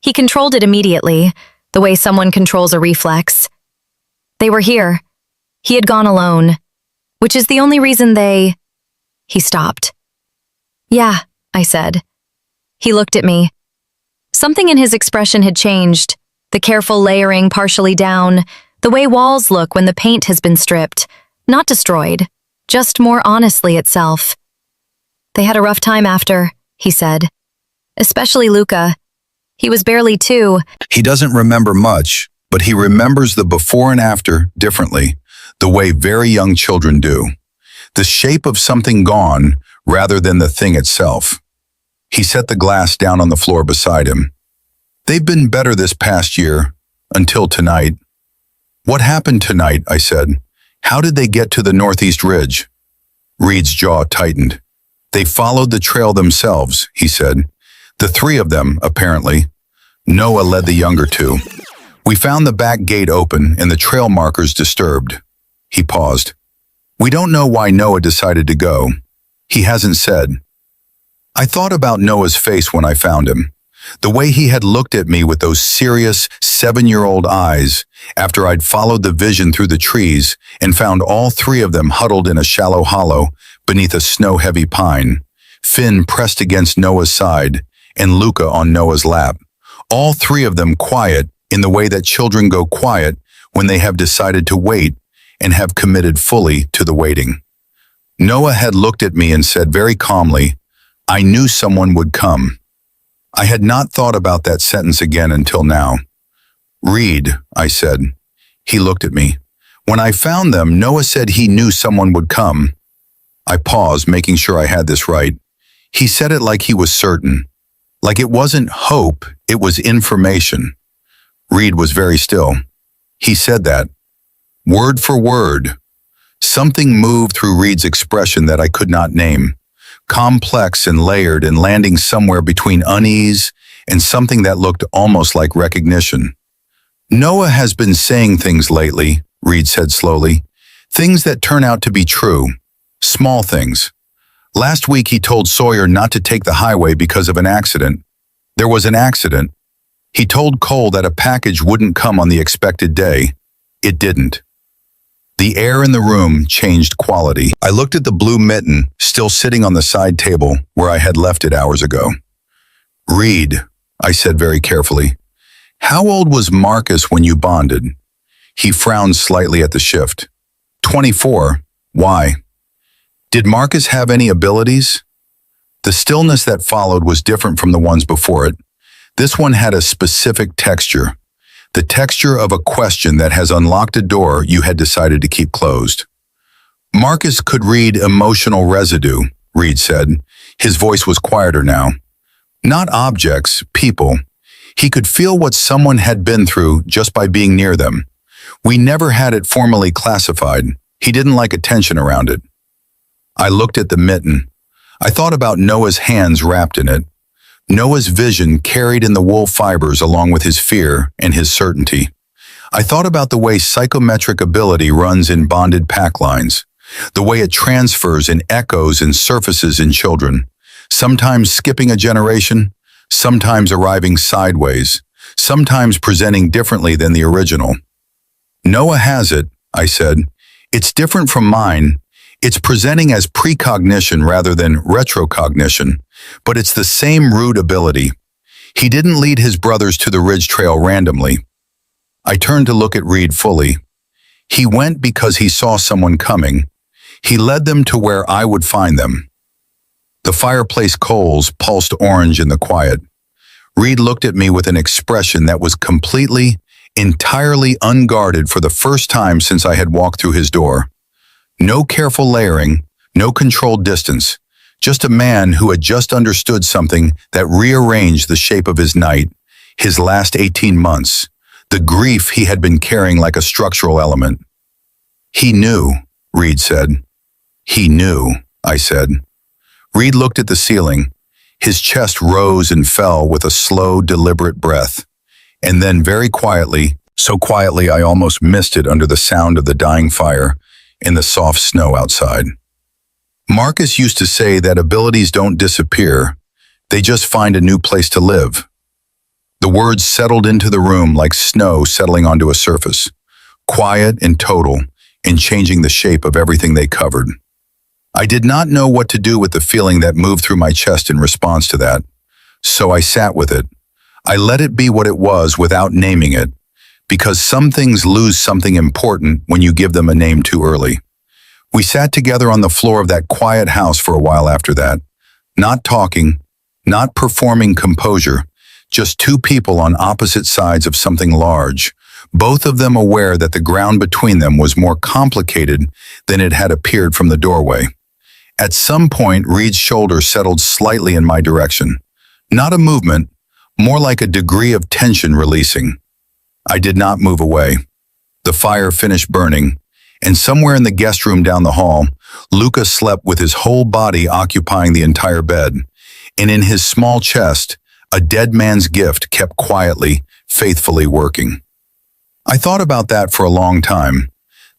He controlled it immediately, the way someone controls a reflex. "They were here. He had gone alone, which is the only reason they—" He stopped. "Yeah," I said. He looked at me. Something in his expression had changed, the careful layering partially down, the way walls look when the paint has been stripped, not destroyed, just more honestly itself. "They had a rough time after," he said. "Especially Luca. He was barely 2. He doesn't remember much, but he remembers the before and after differently, the way very young children do. the shape of something gone rather than the thing itself. He set the glass down on the floor beside him. They've been better this past year, until tonight. What happened tonight? I said. How did they get to the northeast ridge? Reed's jaw tightened. They followed the trail themselves, he said. The three of them, apparently. Noah led the younger two. We found the back gate open and the trail markers disturbed. He paused. We don't know why Noah decided to go. He hasn't said. I thought about Noah's face when I found him. The way he had looked at me with those serious 7-year-old eyes after I'd followed the vision through the trees and found all three of them huddled in a shallow hollow beneath a snow-heavy pine, Finn pressed against Noah's side and Luca on Noah's lap. All three of them quiet in the way that children go quiet when they have decided to wait and have committed fully to the waiting. Noah had looked at me and said very calmly, I knew someone would come. I had not thought about that sentence again until now. Reed, I said. He looked at me. When I found them, Noah said he knew someone would come. I paused, making sure I had this right. He said it like he was certain. Like it wasn't hope, it was information. Reed was very still. He said that. Word for word. Something moved through Reed's expression that I could not name. Complex and layered and landing somewhere between unease and something that looked almost like recognition. Noah has been saying things lately, Reed said slowly. Things that turn out to be true. Small things. Last week he told Sawyer not to take the highway because of an accident. There was an accident. He told Cole that a package wouldn't come on the expected day. It didn't. The air in the room changed quality. I looked at the blue mitten still sitting on the side table where I had left it hours ago. Reed, I said very carefully, how old was Marcus when you bonded? He frowned slightly at the shift. 24. Why? Did Marcus have any abilities? The stillness that followed was different from the ones before it. This one had a specific texture. The texture of a question that has unlocked a door you had decided to keep closed. Marcus could read emotional residue, Reed said. His voice was quieter now. Not objects, people. He could feel what someone had been through just by being near them. We never had it formally classified. He didn't like attention around it. I looked at the mitten. I thought about Noah's hands wrapped in it. Noah's vision carried in the wool fibers along with his fear and his certainty. I thought about the way psychometric ability runs in bonded pack lines, the way it transfers in echoes and surfaces in children, sometimes skipping a generation, sometimes arriving sideways, sometimes presenting differently than the original. Noah has it, I said. It's different from mine. It's presenting as precognition rather than retrocognition, but it's the same root ability. He didn't lead his brothers to the ridge trail randomly. I turned to look at Reed fully. He went because he saw someone coming. He led them to where I would find them. The fireplace coals pulsed orange in the quiet. Reed looked at me with an expression that was completely, entirely unguarded for the first time since I had walked through his door. No careful layering, no controlled distance, just a man who had just understood something that rearranged the shape of his night, his last 18 months, the grief he had been carrying like a structural element. He knew, Reed said. He knew, I said. Reed looked at the ceiling. His chest rose and fell with a slow, deliberate breath. And then very quietly, so quietly I almost missed it under the sound of the dying fire, in the soft snow outside. Marcus used to say that abilities don't disappear, they just find a new place to live. The words settled into the room like snow settling onto a surface, quiet and total, and changing the shape of everything they covered. I did not know what to do with the feeling that moved through my chest in response to that, so I sat with it. I let it be what it was without naming it, because some things lose something important when you give them a name too early. We sat together on the floor of that quiet house for a while after that, not talking, not performing composure, just two people on opposite sides of something large, both of them aware that the ground between them was more complicated than it had appeared from the doorway. At some point, Reed's shoulder settled slightly in my direction. Not a movement, more like a degree of tension releasing. I did not move away. The fire finished burning, and somewhere in the guest room down the hall, Luca slept with his whole body occupying the entire bed, and in his small chest, a dead man's gift kept quietly, faithfully working. I thought about that for a long time.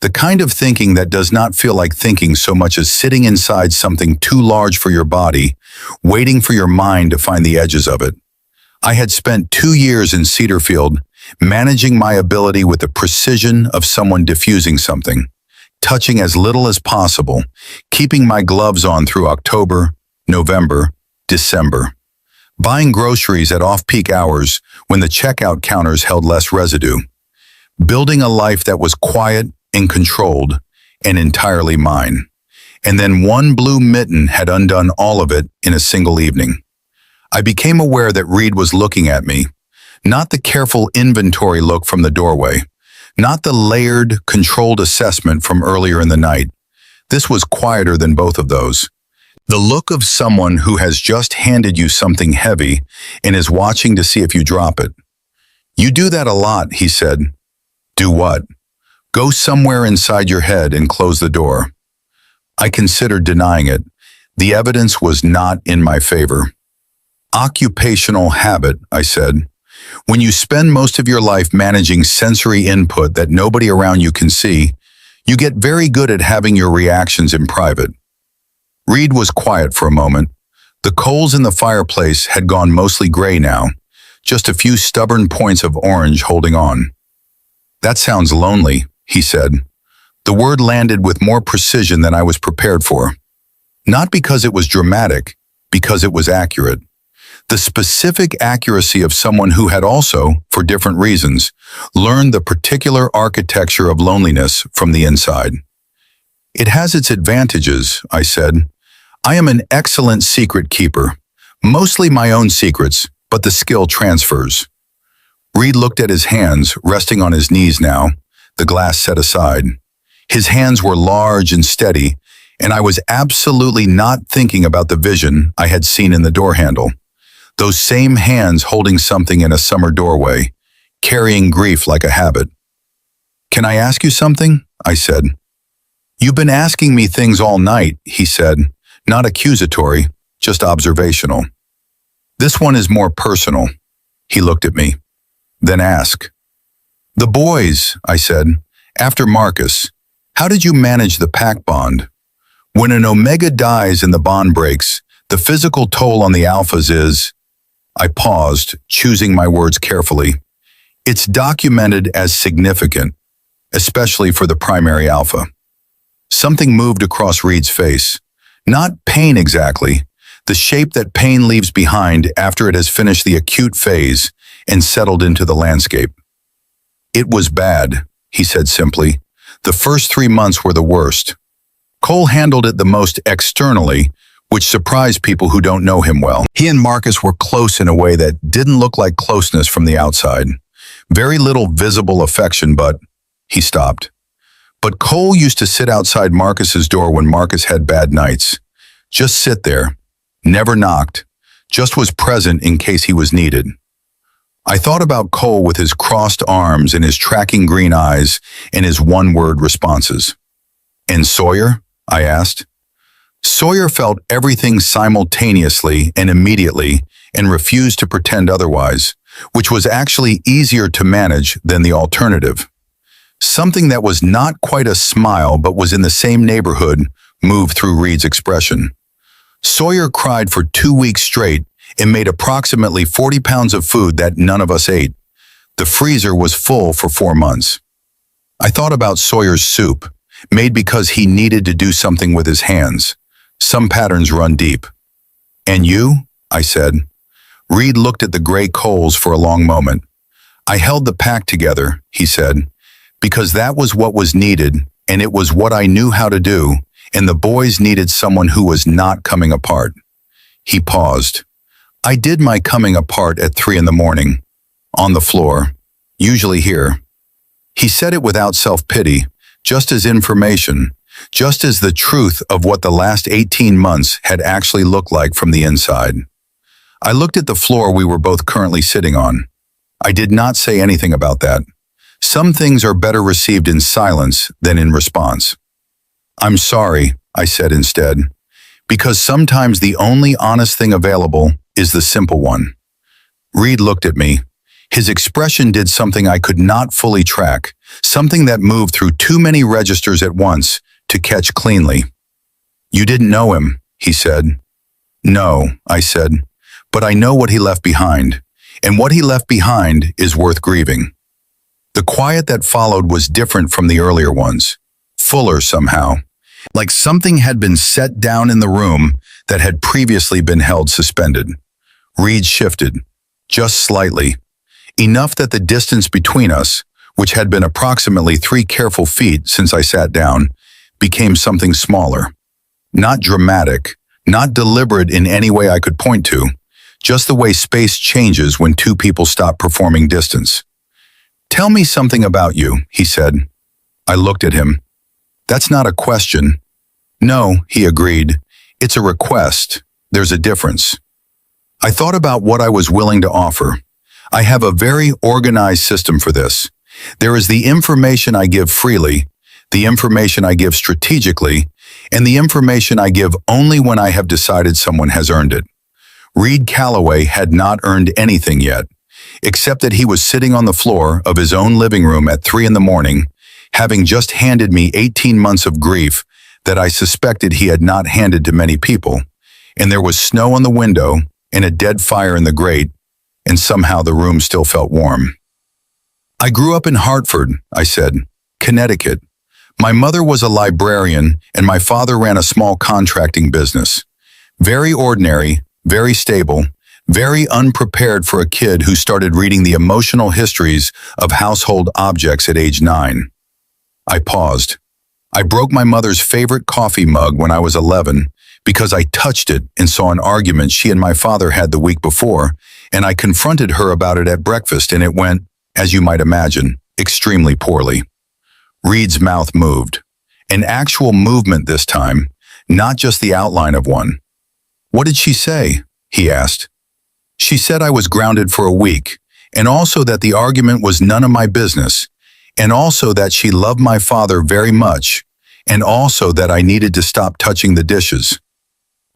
The kind of thinking that does not feel like thinking so much as sitting inside something too large for your body, waiting for your mind to find the edges of it. I had spent 2 years in Cedarfield, managing my ability with the precision of someone diffusing something, touching as little as possible, keeping my gloves on through October, November, December, buying groceries at off-peak hours when the checkout counters held less residue, building a life that was quiet and controlled and entirely mine. And then one blue mitten had undone all of it in a single evening. I became aware that Reed was looking at me, not the careful inventory look from the doorway, not the layered, controlled assessment from earlier in the night. This was quieter than both of those. The look of someone who has just handed you something heavy and is watching to see if you drop it. "You do that a lot," he said. "Do what?" "Go somewhere inside your head and close the door." I considered denying it. The evidence was not in my favor. "Occupational habit," I said. "When you spend most of your life managing sensory input that nobody around you can see, you get very good at having your reactions in private." Reed was quiet for a moment. The coals in the fireplace had gone mostly gray now, just a few stubborn points of orange holding on. "That sounds lonely," he said. The word landed with more precision than I was prepared for. Not because it was dramatic, because it was accurate. The specific accuracy of someone who had also, for different reasons, learned the particular architecture of loneliness from the inside. "It has its advantages," I said. "I am an excellent secret keeper, mostly my own secrets, but the skill transfers." Reed looked at his hands, resting on his knees now, the glass set aside. His hands were large and steady, and I was absolutely not thinking about the vision I had seen in the door handle. Those same hands holding something in a summer doorway, carrying grief like a habit. "Can I ask you something?" I said. "You've been asking me things all night," he said, not accusatory, just observational. "This one is more personal." He looked at me. "Then ask." "The boys," I said, "after Marcus, how did you manage the pack bond? When an Omega dies and the bond breaks, the physical toll on the alphas is—" I paused, choosing my words carefully. "It's documented as significant, especially for the primary alpha." Something moved across Reed's face. Not pain exactly, the shape that pain leaves behind after it has finished the acute phase and settled into the landscape. "It was bad," he said simply. "The first 3 months were the worst. Cole handled it the most externally, which surprised people who don't know him well. He and Marcus were close in a way that didn't look like closeness from the outside. Very little visible affection, but—" He stopped. "But Cole used to sit outside Marcus's door when Marcus had bad nights. Just sit there. Never knocked. Just was present in case he was needed." I thought about Cole with his crossed arms and his tracking green eyes and his one-word responses. "And Sawyer?" I asked. Sawyer felt everything simultaneously and immediately and refused to pretend otherwise, which was actually easier to manage than the alternative. Something that was not quite a smile but was in the same neighborhood moved through Reed's expression. Sawyer cried for 2 weeks straight and made approximately 40 pounds of food that none of us ate. The freezer was full for 4 months. I thought about Sawyer's soup, made because he needed to do something with his hands. Some patterns run deep. "And you?" I said. Reed looked at the gray coals for a long moment. "I held the pack together," he said, "because that was what was needed, and it was what I knew how to do, and the boys needed someone who was not coming apart." He paused. "I did my coming apart at 3 in the morning, on the floor, usually here. He said it without self-pity, just as information, just as the truth of what the last 18 months had actually looked like from the inside. I looked at the floor we were both currently sitting on. I did not say anything about that. Some things are better received in silence than in response. "I'm sorry," I said instead, "because sometimes the only honest thing available is the simple one." Reed looked at me. His expression did something I could not fully track, something that moved through too many registers at once to catch cleanly. "You didn't know him," he said. "No," I said, "but I know what he left behind, and what he left behind is worth grieving." The quiet that followed was different from the earlier ones, fuller somehow, like something had been set down in the room that had previously been held suspended. Reed shifted, just slightly, enough that the distance between us, which had been approximately 3 careful feet since I sat down, became something smaller. Not dramatic, not deliberate in any way I could point to, just the way space changes when two people stop performing distance. "Tell me something about you," he said. I looked at him. "That's not a question." "No," he agreed. "It's a request. There's a difference." I thought about what I was willing to offer. I have a very organized system for this. There is the information I give freely, the information I give strategically, and the information I give only when I have decided someone has earned it. Reed Calloway had not earned anything yet, except that he was sitting on the floor of his own living room at 3 in the morning, having just handed me 18 months of grief that I suspected he had not handed to many people, and there was snow on the window and a dead fire in the grate, and somehow the room still felt warm. "I grew up in Hartford," I said, "Connecticut. My mother was a librarian and my father ran a small contracting business. Very ordinary, very stable, very unprepared for a kid who started reading the emotional histories of household objects at age 9. I paused. I broke my mother's favorite coffee mug when I was 11 because I touched it and saw an argument she and my father had the week before, and I confronted her about it at breakfast, and it went, as you might imagine, extremely poorly." Reed's mouth moved. An actual movement this time, not just the outline of one. "What did she say?" he asked. "She said I was grounded for a week, and also that the argument was none of my business, and also that she loved my father very much, and also that I needed to stop touching the dishes."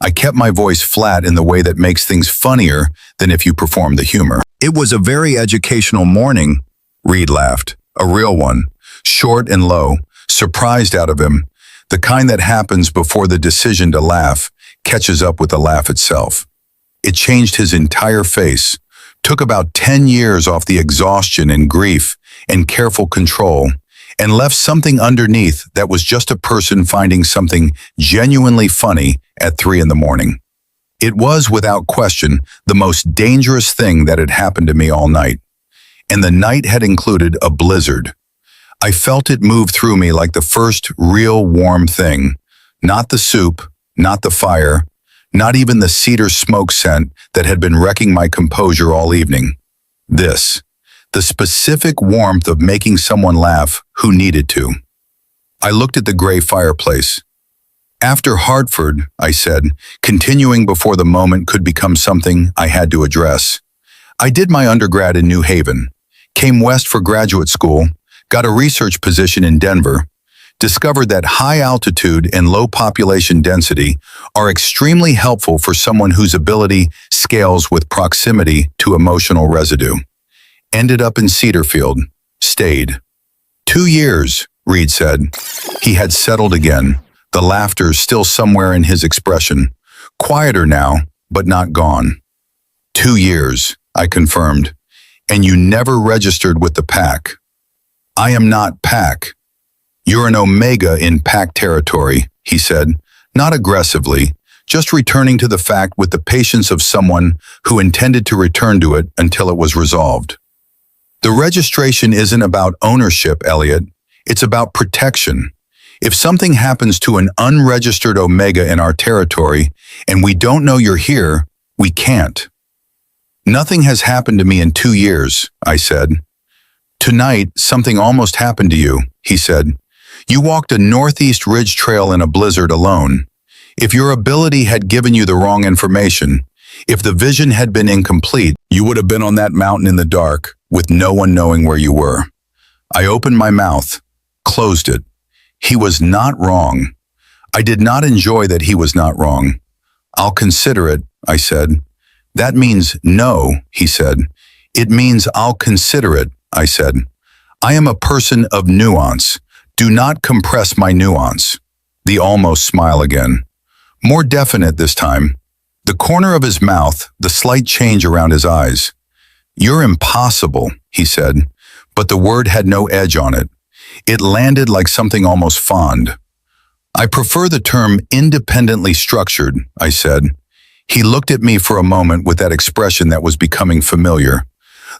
I kept my voice flat in the way that makes things funnier than if you perform the humor. "It was a very educational morning," Reed laughed. "A real one, short and low, surprised out of him, the kind that happens before the decision to laugh catches up with the laugh itself. It changed his entire face, took about 10 years off the exhaustion and grief and careful control, and left something underneath that was just a person finding something genuinely funny at 3 in the morning. It was, without question, the most dangerous thing that had happened to me all night. And the night had included a blizzard. I felt it move through me like the first real warm thing. Not the soup, not the fire, not even the cedar smoke scent that had been wrecking my composure all evening. This, the specific warmth of making someone laugh who needed to. I looked at the gray fireplace. "After Hartford," I said, continuing before the moment could become something I had to address. "I did my undergrad in New Haven, came west for graduate school, got a research position in Denver, discovered that high altitude and low population density are extremely helpful for someone whose ability scales with proximity to emotional residue. Ended up in Cedarfield, stayed. 2 years, Reed said. He had settled again, the laughter still somewhere in his expression. Quieter now, but not gone. 2 years, I confirmed. And you never registered with the pack. I am not pack. You're an Omega in pack territory, he said, not aggressively, just returning to the fact with the patience of someone who intended to return to it until it was resolved. The registration isn't about ownership, Elliot. It's about protection. If something happens to an unregistered Omega in our territory and we don't know you're here, we can't. Nothing has happened to me in 2 years, I said. Tonight, something almost happened to you, he said. You walked a northeast ridge trail in a blizzard alone. If your ability had given you the wrong information, if the vision had been incomplete, you would have been on that mountain in the dark with no one knowing where you were. I opened my mouth, closed it. He was not wrong. I did not enjoy that he was not wrong. I'll consider it, I said. That means no, he said. It means I'll consider it, I said. I am a person of nuance. Do not compress my nuance. The almost smile again. More definite this time. The corner of his mouth, the slight change around his eyes. You're impossible, he said, but the word had no edge on it. It landed like something almost fond. I prefer the term independently structured, I said. He looked at me for a moment with that expression that was becoming familiar.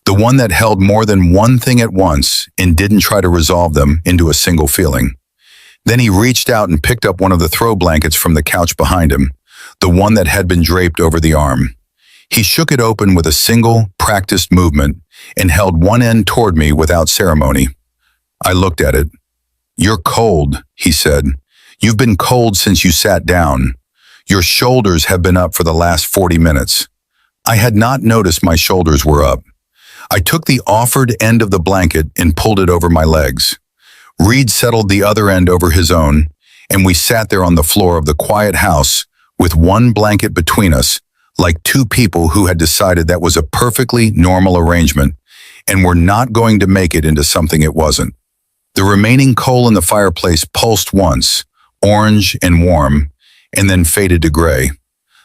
The one that held more than one thing at once and didn't try to resolve them into a single feeling. Then he reached out and picked up one of the throw blankets from the couch behind him, the one that had been draped over the arm. He shook it open with a single, practiced movement and held one end toward me without ceremony. I looked at it. You're cold, he said. You've been cold since you sat down. Your shoulders have been up for the last 40 minutes. I had not noticed my shoulders were up. I took the offered end of the blanket and pulled it over my legs. Reed settled the other end over his own, and we sat there on the floor of the quiet house with one blanket between us, like two people who had decided that was a perfectly normal arrangement and were not going to make it into something it wasn't. The remaining coal in the fireplace pulsed once, orange and warm, and then faded to gray.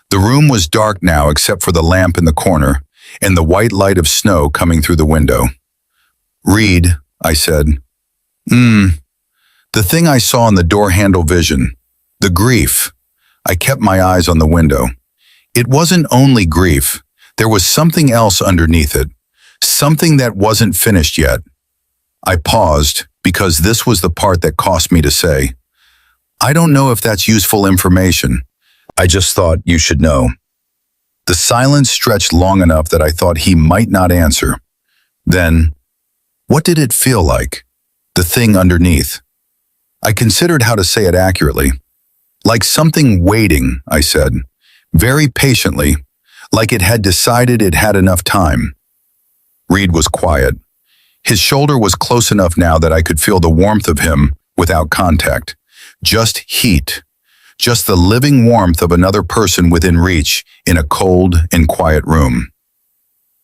The room was dark now except for the lamp in the corner and the white light of snow coming through the window. Reed, I said. The thing I saw in the door handle vision. The grief. I kept my eyes on the window. It wasn't only grief. There was something else underneath it. Something that wasn't finished yet. I paused because this was the part that cost me to say. I don't know if that's useful information. I just thought you should know. The silence stretched long enough that I thought he might not answer. Then, what did it feel like? The thing underneath. I considered how to say it accurately. Like something waiting, I said, very patiently, like it had decided it had enough time. Reed was quiet. His shoulder was close enough now that I could feel the warmth of him without contact. Just heat. Just the living warmth of another person within reach in a cold and quiet room.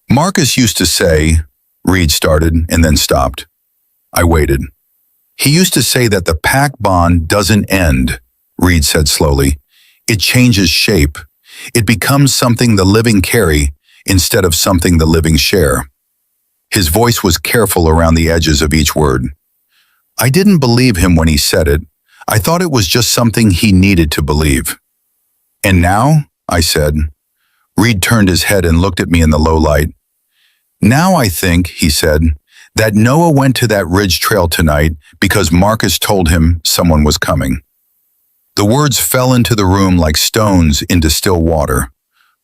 Marcus used to say, Reed started and then stopped. I waited. He used to say that the pack bond doesn't end, Reed said slowly. It changes shape. It becomes something the living carry instead of something the living share. His voice was careful around the edges of each word. I didn't believe him when he said it. I thought it was just something he needed to believe. And now, I said. Reed turned his head and looked at me in the low light. Now I think, he said, that Noah went to that ridge trail tonight because Marcus told him someone was coming. The words fell into the room like stones into still water.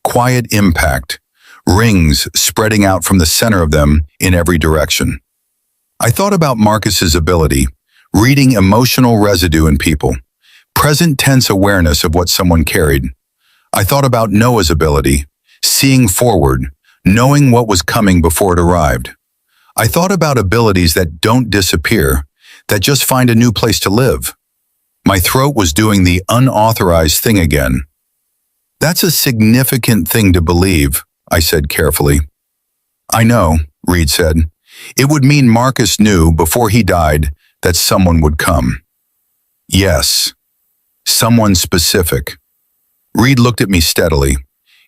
Quiet impact, rings spreading out from the center of them in every direction. I thought about Marcus's ability, reading emotional residue in people, present tense awareness of what someone carried. I thought about Noah's ability, seeing forward, knowing what was coming before it arrived. I thought about abilities that don't disappear, that just find a new place to live. My throat was doing the unauthorized thing again. That's a significant thing to believe, I said carefully. I know, Reed said. It would mean Marcus knew before he died that someone would come. Yes, someone specific. Reed looked at me steadily.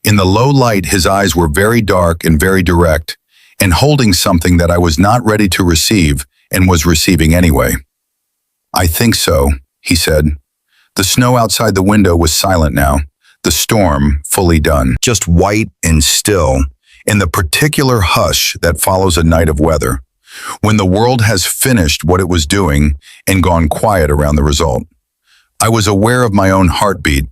In the low light, his eyes were very dark and very direct, and holding something that I was not ready to receive and was receiving anyway. I think so, he said. The snow outside the window was silent now, the storm fully done, just white and still, in the particular hush that follows a night of weather, when the world has finished what it was doing and gone quiet around the result. I was aware of my own heartbeat.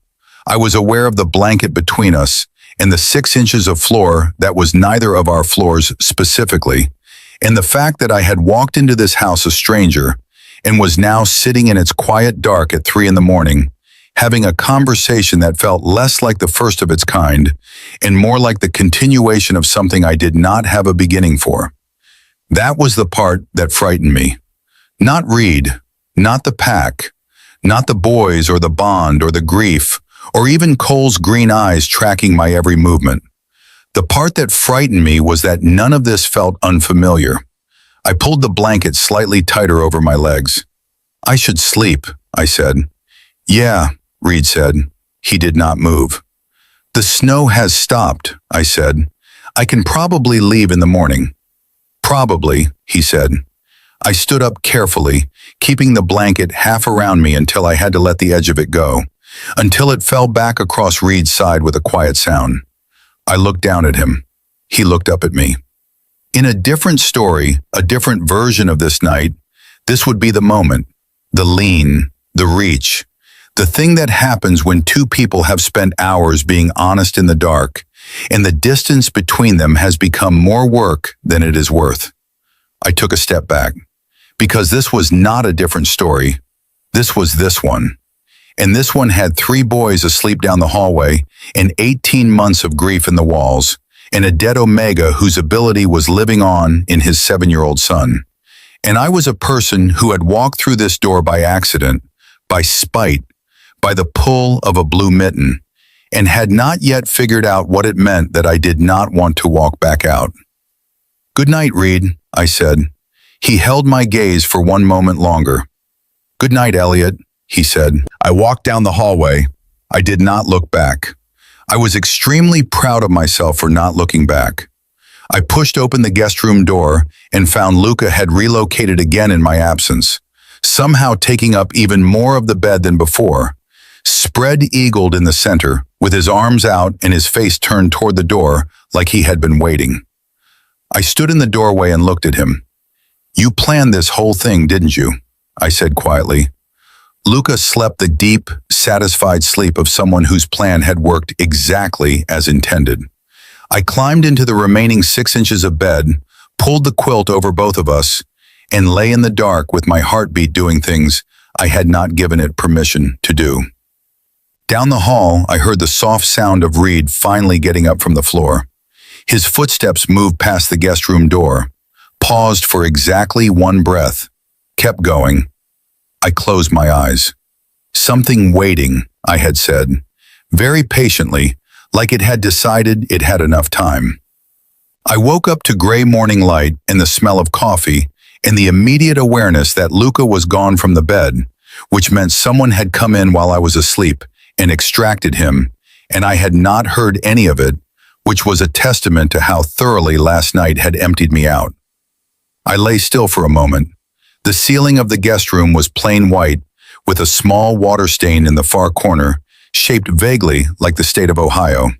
I was aware of the blanket between us and the 6 inches of floor that was neither of our floors specifically, And the fact that I had walked into this house a stranger and was now sitting in its quiet dark at 3 a.m, having a conversation that felt less like the first of its kind and more like the continuation of something I did not have a beginning for. That was the part that frightened me. Not Reed, not the pack, not the boys or the bond or the grief, or even Cole's green eyes tracking my every movement. The part that frightened me was that none of this felt unfamiliar. I pulled the blanket slightly tighter over my legs. "I should sleep," I said. "Yeah," Reed said. He did not move. "The snow has stopped," I said. "I can probably leave in the morning." "Probably," he said. I stood up carefully, keeping the blanket half around me until I had to let the edge of it go, until it fell back across Reed's side with a quiet sound. I looked down at him. He looked up at me. In a different story, a different version of this night, this would be the moment, the lean, the reach, the thing that happens when two people have spent hours being honest in the dark, and the distance between them has become more work than it is worth. I took a step back, because this was not a different story. This was this one. And this one had 3 boys asleep down the hallway and 18 months of grief in the walls, and a dead Omega whose ability was living on in his 7-year-old son. And I was a person who had walked through this door by accident, by spite, by the pull of a blue mitten, and had not yet figured out what it meant that I did not want to walk back out. "Good night, Reed," I said. He held my gaze for one moment longer. "Good night, Elliot," he said. I walked down the hallway. I did not look back. I was extremely proud of myself for not looking back. I pushed open the guest room door and found Luca had relocated again in my absence, somehow taking up even more of the bed than before, spread-eagled in the center, with his arms out and his face turned toward the door like he had been waiting. I stood in the doorway and looked at him. "You planned this whole thing, didn't you?" I said quietly. Luca slept the deep, satisfied sleep of someone whose plan had worked exactly as intended. I climbed into the remaining 6 inches of bed, pulled the quilt over both of us, and lay in the dark with my heartbeat doing things I had not given it permission to do. Down the hall, I heard the soft sound of Reed finally getting up from the floor. His footsteps moved past the guest room door, paused for exactly one breath, kept going. I closed my eyes. "Something waiting," I had said, very patiently, like it had decided it had enough time. I woke up to gray morning light and the smell of coffee and the immediate awareness that Luca was gone from the bed, which meant someone had come in while I was asleep and extracted him, and I had not heard any of it, which was a testament to how thoroughly last night had emptied me out. I lay still for a moment. The ceiling of the guest room was plain white, with a small water stain in the far corner, shaped vaguely like the state of Ohio.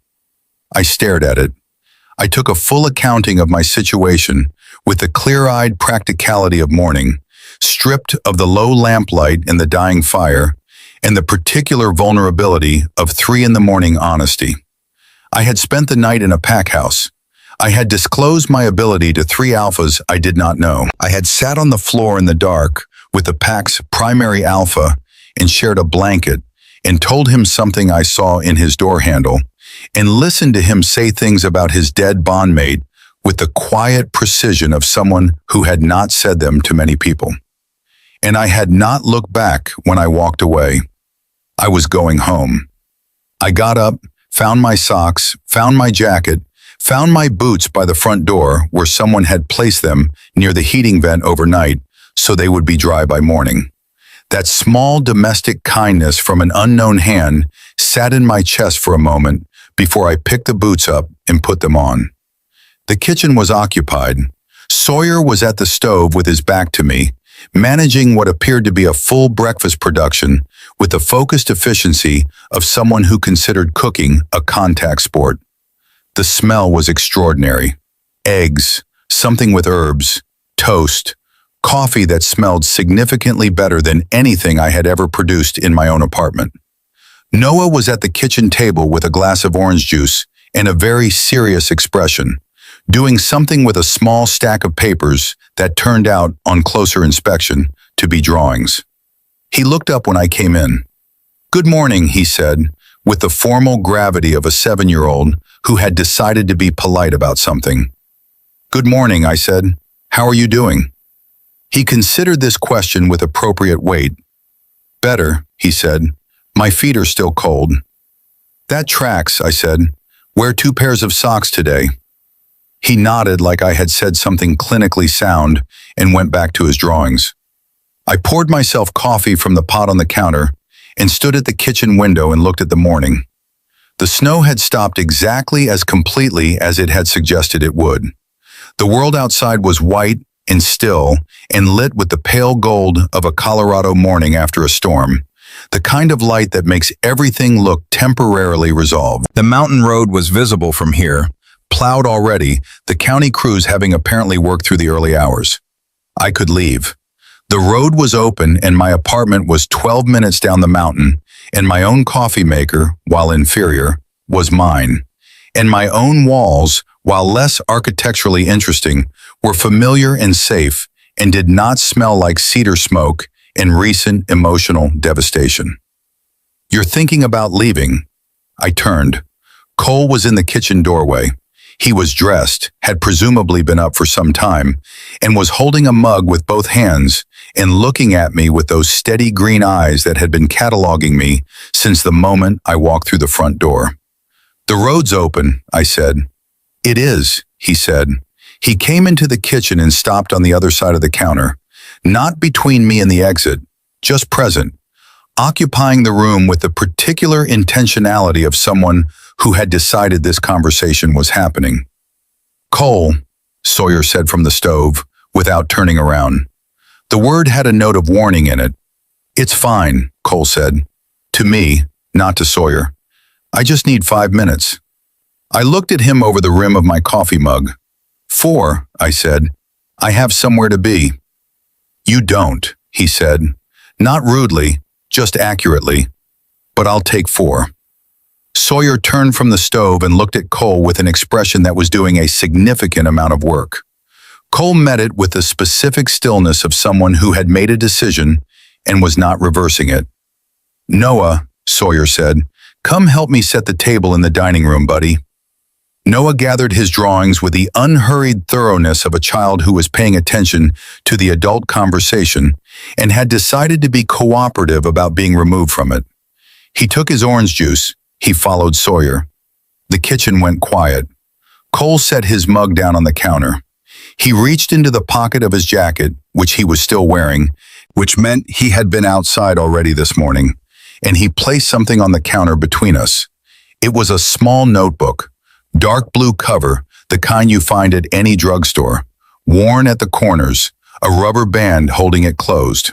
I stared at it. I took a full accounting of my situation with the clear-eyed practicality of morning, stripped of the low lamplight and the dying fire, and the particular vulnerability of 3 a.m. honesty. I had spent the night in a pack house. I had disclosed my ability to 3 alphas I did not know. I had sat on the floor in the dark with the pack's primary alpha and shared a blanket and told him something I saw in his door handle and listened to him say things about his dead bondmate with the quiet precision of someone who had not said them to many people. And I had not looked back when I walked away. I was going home. I got up, found my socks, found my jacket, found my boots by the front door where someone had placed them near the heating vent overnight so they would be dry by morning. That small domestic kindness from an unknown hand sat in my chest for a moment before I picked the boots up and put them on. The kitchen was occupied. Sawyer was at the stove with his back to me, managing what appeared to be a full breakfast production with the focused efficiency of someone who considered cooking a contact sport. The smell was extraordinary. Eggs, something with herbs, toast, coffee that smelled significantly better than anything I had ever produced in my own apartment. Noah was at the kitchen table with a glass of orange juice and a very serious expression, doing something with a small stack of papers that turned out, on closer inspection, to be drawings. He looked up when I came in. "Good morning," he said, with the formal gravity of a 7-year-old who had decided to be polite about something. "Good morning," I said. "How are you doing?" He considered this question with appropriate weight. "Better," he said. "My feet are still cold." "That tracks," I said. "Wear 2 pairs of socks today." He nodded like I had said something clinically sound and went back to his drawings. I poured myself coffee from the pot on the counter and stood at the kitchen window and looked at the morning. The snow had stopped exactly as completely as it had suggested it would. The world outside was white and still and lit with the pale gold of a Colorado morning after a storm, the kind of light that makes everything look temporarily resolved. The mountain road was visible from here, plowed already, the county crews having apparently worked through the early hours. I could leave. The road was open and my apartment was 12 minutes down the mountain, and my own coffee maker, while inferior, was mine. And my own walls, while less architecturally interesting, were familiar and safe and did not smell like cedar smoke and recent emotional devastation. "You're thinking about leaving?" I turned. Cole was in the kitchen doorway. He was dressed, had presumably been up for some time, and was holding a mug with both hands and looking at me with those steady green eyes that had been cataloging me since the moment I walked through the front door. "The road's open," I said. "It is," he said. He came into the kitchen and stopped on the other side of the counter, not between me and the exit, just present, occupying the room with the particular intentionality of someone who had decided this conversation was happening. "Cole," Sawyer said from the stove, without turning around. The word had a note of warning in it. "It's fine," Cole said. To me, not to Sawyer. "I just need 5 minutes." I looked at him over the rim of my coffee mug. 4, I said. "I have somewhere to be." "You don't," he said. Not rudely, just accurately. "But I'll take 4. Sawyer turned from the stove and looked at Cole with an expression that was doing a significant amount of work. Cole met it with the specific stillness of someone who had made a decision and was not reversing it. "Noah," Sawyer said, "come help me set the table in the dining room, buddy." Noah gathered his drawings with the unhurried thoroughness of a child who was paying attention to the adult conversation and had decided to be cooperative about being removed from it. He took his orange juice. He followed Sawyer. The kitchen went quiet. Cole set his mug down on the counter. He reached into the pocket of his jacket, which he was still wearing, which meant he had been outside already this morning, and he placed something on the counter between us. It was a small notebook, dark blue cover, the kind you find at any drugstore, worn at the corners, a rubber band holding it closed.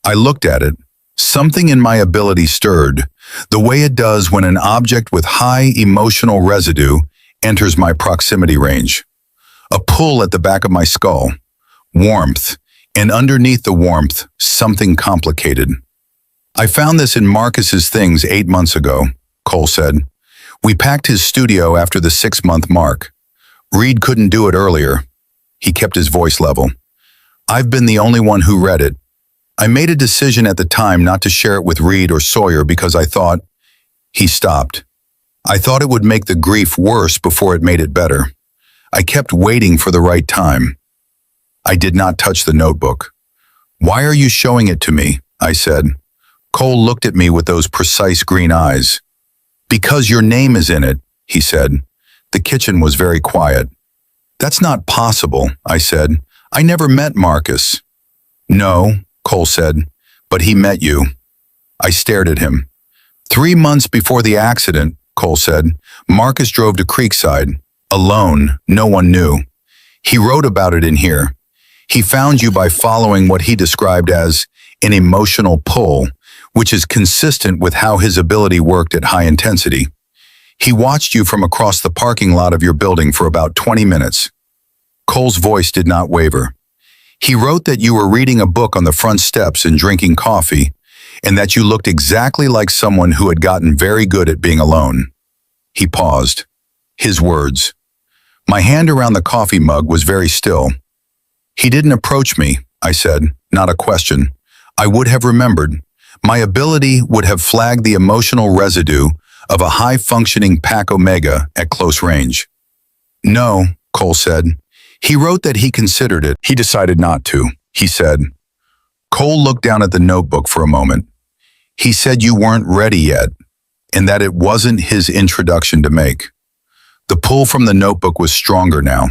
I looked at it. Something in my ability stirred, the way it does when an object with high emotional residue enters my proximity range. A pull at the back of my skull, warmth, and underneath the warmth, something complicated. "I found this in Marcus's things 8 months ago," Cole said. "We packed his studio after the 6-month mark. Reed couldn't do it earlier." He kept his voice level. "I've been the only one who read it. I made a decision at the time not to share it with Reed or Sawyer because I thought..." He stopped. "I thought it would make the grief worse before it made it better. I kept waiting for the right time." I did not touch the notebook. "Why are you showing it to me?" I said. Cole looked at me with those precise green eyes. "Because your name is in it," he said. The kitchen was very quiet. "That's not possible," I said. "I never met Marcus." "No," Cole said, "but he met you." I stared at him. 3 months before the accident, Cole said, Marcus drove to Creekside. Alone, no one knew. He wrote about it in here. He found you by following what he described as an emotional pull, which is consistent with how his ability worked at high intensity. He watched you from across the parking lot of your building for about 20 minutes. Cole's voice did not waver. He wrote that you were reading a book on the front steps and drinking coffee, and that you looked exactly like someone who had gotten very good at being alone. He paused. His words, My hand around the coffee mug was very still. He didn't approach me, I said, not a question. I would have remembered. My ability would have flagged the emotional residue of a high-functioning Pack Omega at close range. No, Cole said. He wrote that he considered it. He decided not to, he said. Cole looked down at the notebook for a moment. He said you weren't ready yet, and that it wasn't his introduction to make. The pull from the notebook was stronger now.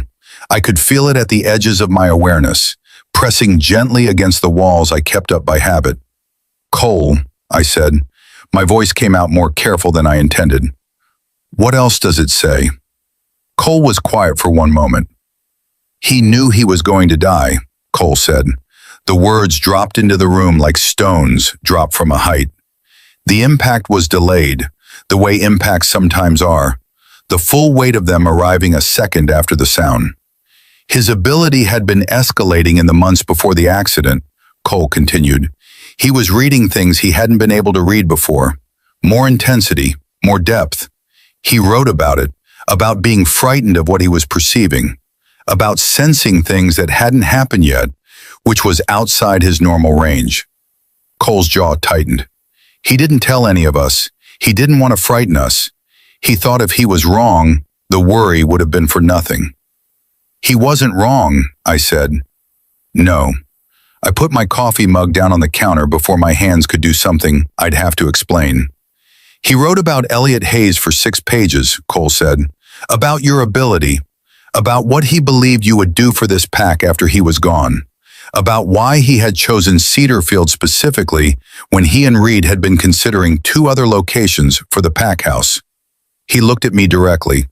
I could feel it at the edges of my awareness, pressing gently against the walls I kept up by habit. Cole, I said. My voice came out more careful than I intended. What else does it say? Cole was quiet for one moment. He knew he was going to die, Cole said. The words dropped into the room like stones dropped from a height. The impact was delayed, the way impacts sometimes are, the full weight of them arriving a second after the sound. His ability had been escalating in the months before the accident, Cole continued. He was reading things he hadn't been able to read before. More intensity, more depth. He wrote about it, about being frightened of what he was perceiving, about sensing things that hadn't happened yet, which was outside his normal range. Cole's jaw tightened. He didn't tell any of us. He didn't want to frighten us. He thought if he was wrong, the worry would have been for nothing. He wasn't wrong, I said. No. I put my coffee mug down on the counter before my hands could do something I'd have to explain. He wrote about Elliot Hayes for 6 pages, Cole said. About your ability. About what he believed you would do for this pack after he was gone. About why he had chosen Cedarfield specifically when he and Reed had been considering 2 other locations for the pack house. He looked at me directly.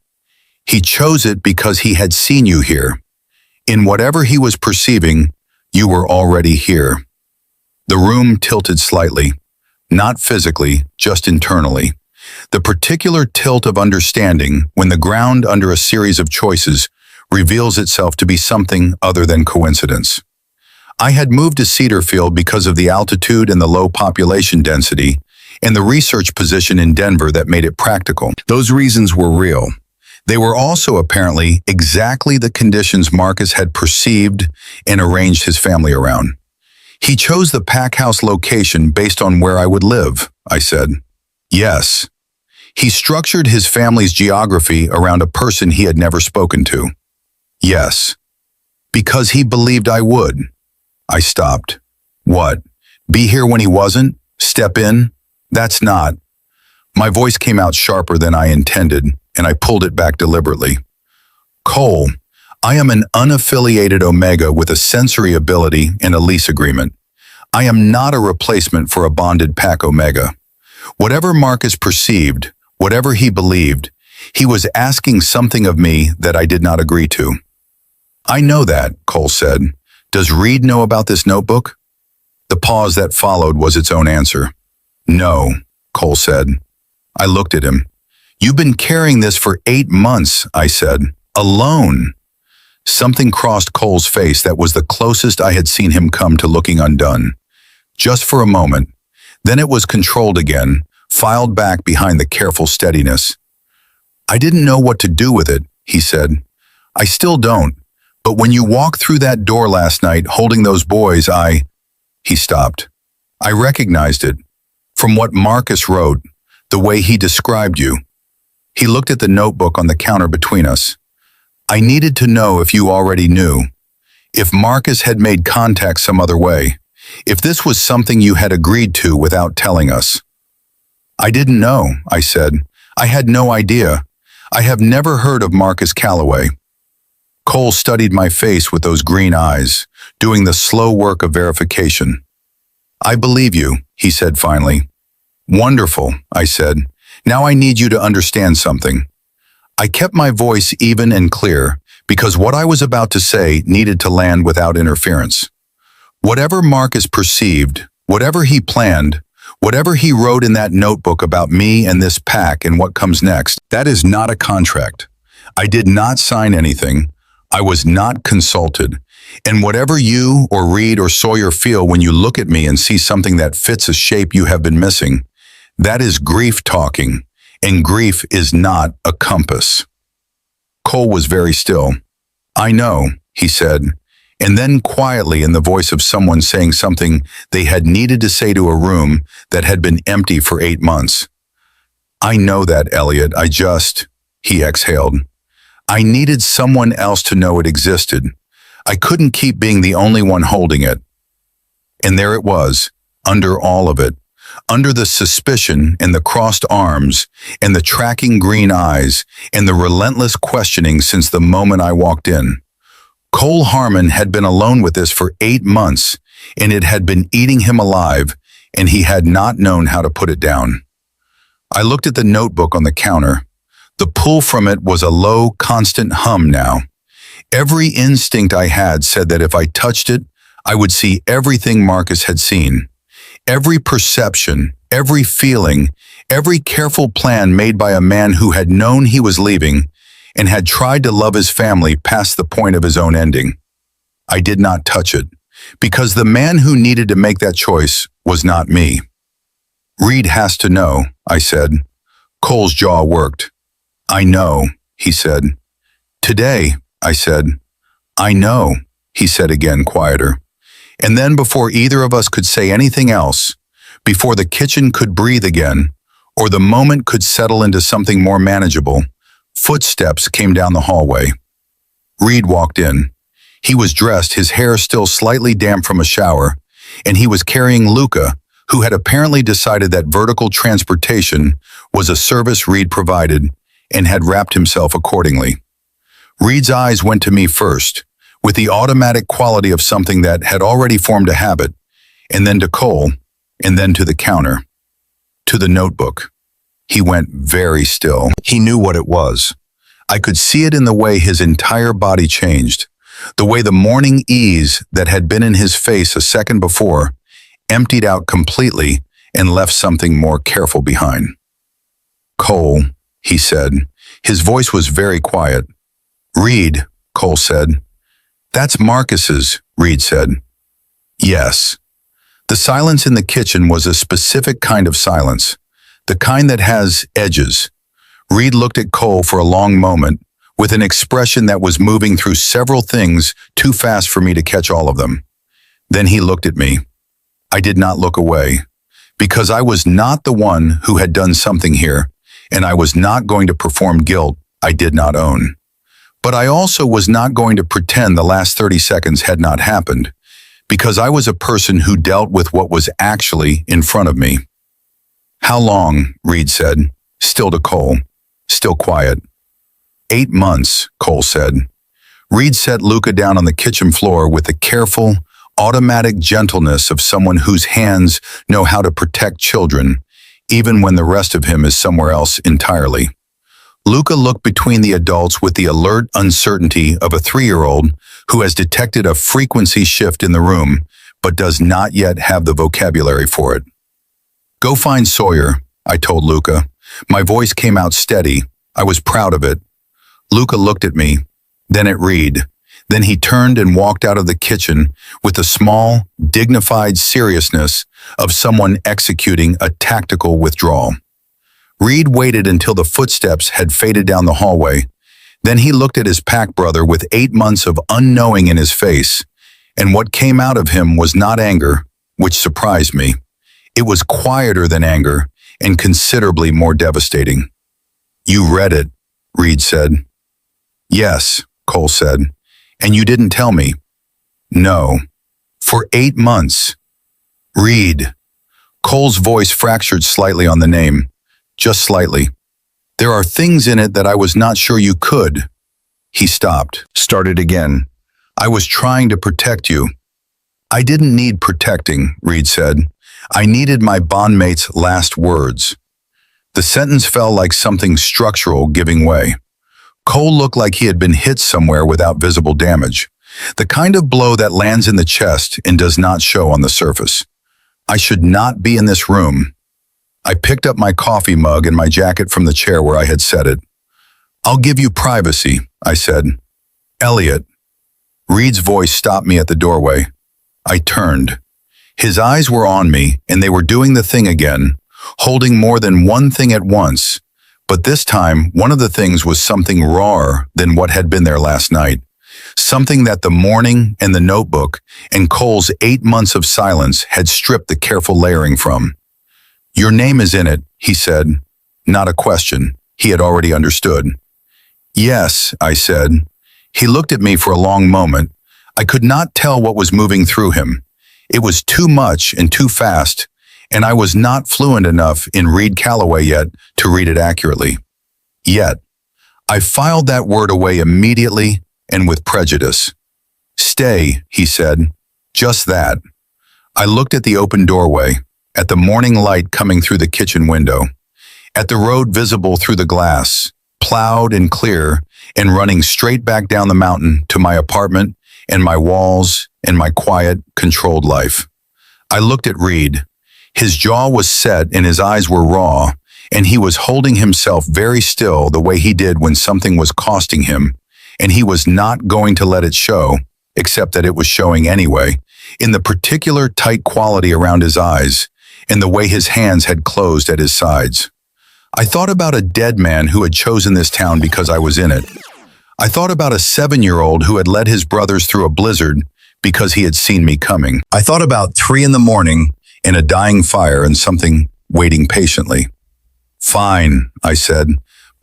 He chose it because he had seen you here. In whatever he was perceiving, you were already here. The room tilted slightly, not physically, just internally. The particular tilt of understanding when the ground under a series of choices reveals itself to be something other than coincidence. I had moved to Cedarfield because of the altitude and the low population density, and the research position in Denver that made it practical. Those reasons were real. They were also apparently exactly the conditions Marcus had perceived and arranged his family around. He chose the pack house location based on where I would live, I said. Yes. He structured his family's geography around a person he had never spoken to. Yes. Because he believed I would. I stopped. What? Be here when he wasn't? Step in? That's not. My voice came out sharper than I intended, and I pulled it back deliberately. Cole, I am an unaffiliated Omega with a sensory ability and a lease agreement. I am not a replacement for a bonded Pack Omega. Whatever Marcus perceived, whatever he believed, he was asking something of me that I did not agree to. I know that, Cole said. Does Reed know about this notebook? The pause that followed was its own answer. No, Cole said. I looked at him. You've been carrying this for 8 months, I said. Alone. Something crossed Cole's face that was the closest I had seen him come to looking undone. Just for a moment. Then it was controlled again, filed back behind the careful steadiness. I didn't know what to do with it, he said. I still don't. But when you walked through that door last night holding those boys, He stopped. I recognized it. From what Marcus wrote, the way he described you. He looked at the notebook on the counter between us. I needed to know if you already knew. If Marcus had made contact some other way. If this was something you had agreed to without telling us. I didn't know, I said. I had no idea. I have never heard of Marcus Calloway. Cole studied my face with those green eyes, doing the slow work of verification. I believe you, he said finally. Wonderful, I said. Now I need you to understand something. I kept my voice even and clear because what I was about to say needed to land without interference. Whatever Marcus perceived, whatever he planned, whatever he wrote in that notebook about me and this pack and what comes next, that is not a contract. I did not sign anything. I was not consulted. And whatever you or Reed or Sawyer feel when you look at me and see something that fits a shape you have been missing, that is grief talking, and grief is not a compass. Cole was very still. "I know," he said, and then quietly in the voice of someone saying something they had needed to say to a room that had been empty for 8 months. "I know that, Elliot. He exhaled. "I needed someone else to know it existed. I couldn't keep being the only one holding it." And there it was, under all of it, under the suspicion and the crossed arms and the tracking green eyes and the relentless questioning since the moment I walked in. Cole Harmon had been alone with this for 8 months, and it had been eating him alive, and he had not known how to put it down. I looked at the notebook on the counter. The pull from it was a low, constant hum now. Every instinct I had said that if I touched it, I would see everything Marcus had seen. Every perception, every feeling, every careful plan made by a man who had known he was leaving and had tried to love his family past the point of his own ending. I did not touch it, because the man who needed to make that choice was not me. "Reed has to know," I said. Cole's jaw worked. "I know," he said. "Today," I said. "I know," he said again, quieter. And then before either of us could say anything else, before the kitchen could breathe again, or the moment could settle into something more manageable, footsteps came down the hallway. Reed walked in. He was dressed, his hair still slightly damp from a shower, and he was carrying Luca, who had apparently decided that vertical transportation was a service Reed provided and had wrapped himself accordingly. Reed's eyes went to me first, with the automatic quality of something that had already formed a habit, and then to Cole, and then to the counter, to the notebook. He went very still. He knew what it was. I could see it in the way his entire body changed, the way the morning ease that had been in his face a second before emptied out completely and left something more careful behind. "Cole," he said. His voice was very quiet. "Reed," Cole said. "That's Marcus's," Reed said. "Yes." The silence in the kitchen was a specific kind of silence, the kind that has edges. Reed looked at Cole for a long moment, with an expression that was moving through several things too fast for me to catch all of them. Then he looked at me. I did not look away, because I was not the one who had done something here, and I was not going to perform guilt I did not own. But I also was not going to pretend the last 30 seconds had not happened, because I was a person who dealt with what was actually in front of me. "How long?" Reed said, still to Cole, still quiet. 8 months, Cole said. Reed set Luca down on the kitchen floor with the careful, automatic gentleness of someone whose hands know how to protect children, even when the rest of him is somewhere else entirely. Luca looked between the adults with the alert uncertainty of a 3-year-old who has detected a frequency shift in the room, but does not yet have the vocabulary for it. "Go find Sawyer," I told Luca. My voice came out steady. I was proud of it. Luca looked at me, then at Reed. Then he turned and walked out of the kitchen with the small, dignified seriousness of someone executing a tactical withdrawal. Reed waited until the footsteps had faded down the hallway. Then he looked at his pack brother with 8 months of unknowing in his face, and what came out of him was not anger, which surprised me. It was quieter than anger and considerably more devastating. "You read it," Reed said. "Yes," Cole said. "And you didn't tell me." "No." "For 8 months." "Reed." Cole's voice fractured slightly on the name. Just slightly. "There are things in it that I was not sure you could." He stopped, started again. "I was trying to protect you." "I didn't need protecting," Reed said. "I needed my bondmate's last words." The sentence felt like something structural giving way. Cole looked like he had been hit somewhere without visible damage, the kind of blow that lands in the chest and does not show on the surface. I should not be in this room. I picked up my coffee mug and my jacket from the chair where I had set it. "I'll give you privacy," I said. "Elliot." Reed's voice stopped me at the doorway. I turned. His eyes were on me, and they were doing the thing again, holding more than one thing at once, But this time, one of the things was something rawer than what had been there last night. Something that the morning and the notebook and Cole's 8 months of silence had stripped the careful layering from. "Your name is in it," he said. Not a question. He had already understood. "Yes," I said. He looked at me for a long moment. I could not tell what was moving through him. It was too much and too fast, and I was not fluent enough in Reed Calloway yet to read it accurately. Yet, I filed that word away immediately and with prejudice. "Stay," he said. Just that. I looked at the open doorway, at the morning light coming through the kitchen window, at the road visible through the glass, plowed and clear, and running straight back down the mountain to my apartment and my walls and my quiet, controlled life. I looked at Reed. His jaw was set and his eyes were raw, and he was holding himself very still the way he did when something was costing him, and he was not going to let it show, except that it was showing anyway, in the particular tight quality around his eyes and the way his hands had closed at his sides. I thought about a dead man who had chosen this town because I was in it. I thought about a 7-year-old who had led his brothers through a blizzard because he had seen me coming. I thought about 3 a.m. and a dying fire and something waiting patiently. "Fine," I said,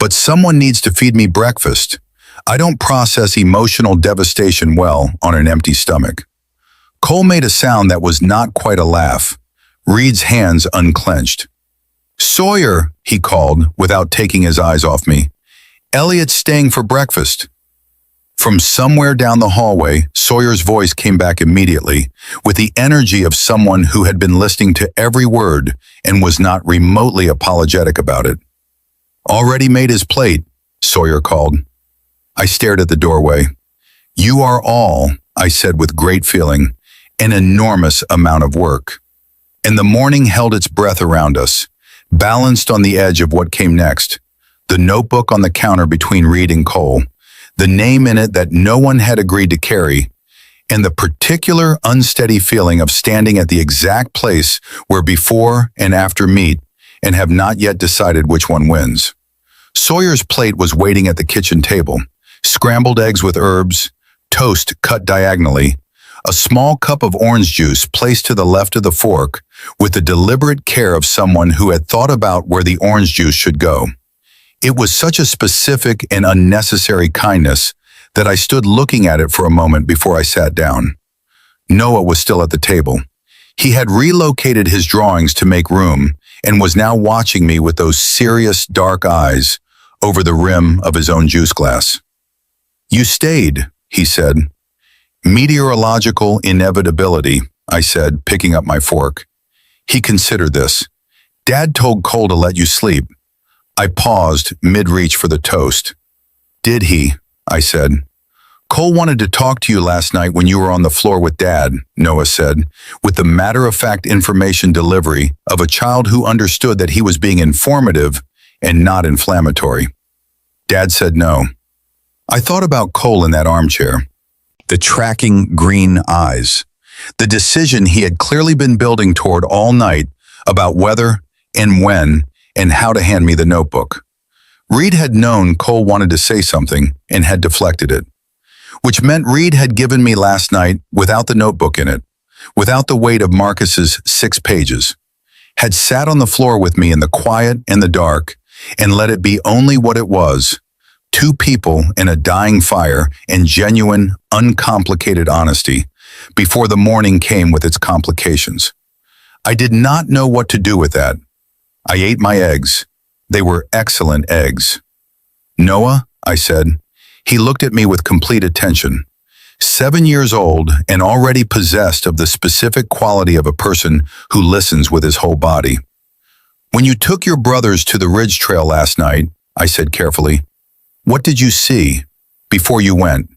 "but someone needs to feed me breakfast. I don't process emotional devastation well on an empty stomach." Cole made a sound that was not quite a laugh. Reed's hands unclenched. "Sawyer," he called without taking his eyes off me. "Elliot's staying for breakfast." From somewhere down the hallway, Sawyer's voice came back immediately, with the energy of someone who had been listening to every word and was not remotely apologetic about it. "Already made his plate," Sawyer called. I stared at the doorway. "You are all," I said with great feeling, "an enormous amount of work." And the morning held its breath around us, balanced on the edge of what came next. The notebook on the counter between Reed and Cole, the name in it that no one had agreed to carry, and the particular unsteady feeling of standing at the exact place where before and after meet and have not yet decided which one wins. Sawyer's plate was waiting at the kitchen table. Scrambled eggs with herbs, toast cut diagonally, a small cup of orange juice placed to the left of the fork with the deliberate care of someone who had thought about where the orange juice should go. It was such a specific and unnecessary kindness that I stood looking at it for a moment before I sat down. Noah was still at the table. He had relocated his drawings to make room and was now watching me with those serious, dark eyes over the rim of his own juice glass. "You stayed," he said. "Meteorological inevitability," I said, picking up my fork. He considered this. "Dad told Cole to let you sleep." I paused mid-reach for the toast. "Did he?" I said. "Cole wanted to talk to you last night when you were on the floor with Dad," Noah said, with the matter-of-fact information delivery of a child who understood that he was being informative and not inflammatory. Dad said no. I thought about Cole in that armchair. The tracking green eyes. The decision he had clearly been building toward all night about whether and when and how to hand me the notebook. Reed had known Cole wanted to say something and had deflected it, which meant Reed had given me last night without the notebook in it, without the weight of Marcus's 6 pages, had sat on the floor with me in the quiet and the dark and let it be only what it was, 2 people in a dying fire and genuine, uncomplicated honesty, before the morning came with its complications. I did not know what to do with that. I ate my eggs. They were excellent eggs. "Noah," I said. He looked at me with complete attention. 7 years old and already possessed of the specific quality of a person who listens with his whole body. "When you took your brothers to the ridge trail last night," I said carefully, "what did you see before you went?"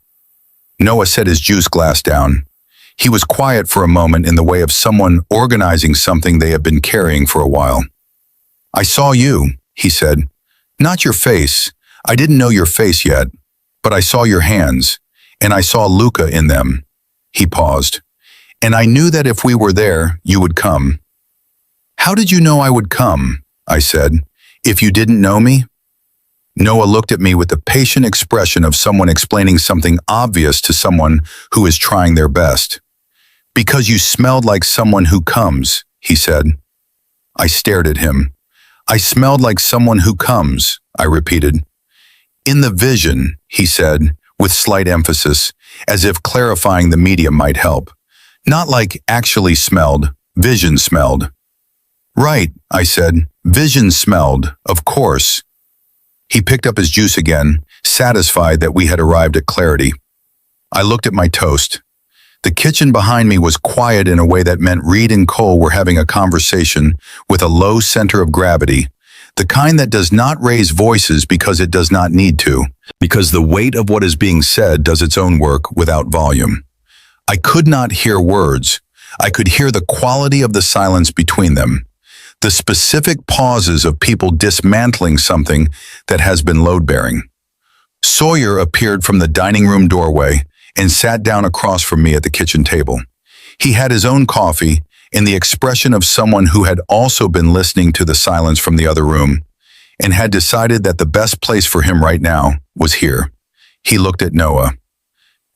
Noah set his juice glass down. He was quiet for a moment in the way of someone organizing something they had been carrying for a while. "I saw you," he said. "Not your face. I didn't know your face yet, but I saw your hands, and I saw Luca in them." He paused. "And I knew that if we were there, you would come." "How did you know I would come?" I said. "If you didn't know me?" Noah looked at me with the patient expression of someone explaining something obvious to someone who is trying their best. "Because you smelled like someone who comes," he said. I stared at him. "I smelled like someone who comes," I repeated. "In the vision," he said, with slight emphasis, as if clarifying the medium might help. "Not like actually smelled, vision smelled." "Right," I said. "Vision smelled, of course." He picked up his juice again, satisfied that we had arrived at clarity. I looked at my toast. The kitchen behind me was quiet in a way that meant Reed and Cole were having a conversation with a low center of gravity, the kind that does not raise voices because it does not need to, because the weight of what is being said does its own work without volume. I could not hear words. I could hear the quality of the silence between them, the specific pauses of people dismantling something that has been load-bearing. Sawyer appeared from the dining room doorway and sat down across from me at the kitchen table. He had his own coffee and the expression of someone who had also been listening to the silence from the other room and had decided that the best place for him right now was here. He looked at Noah.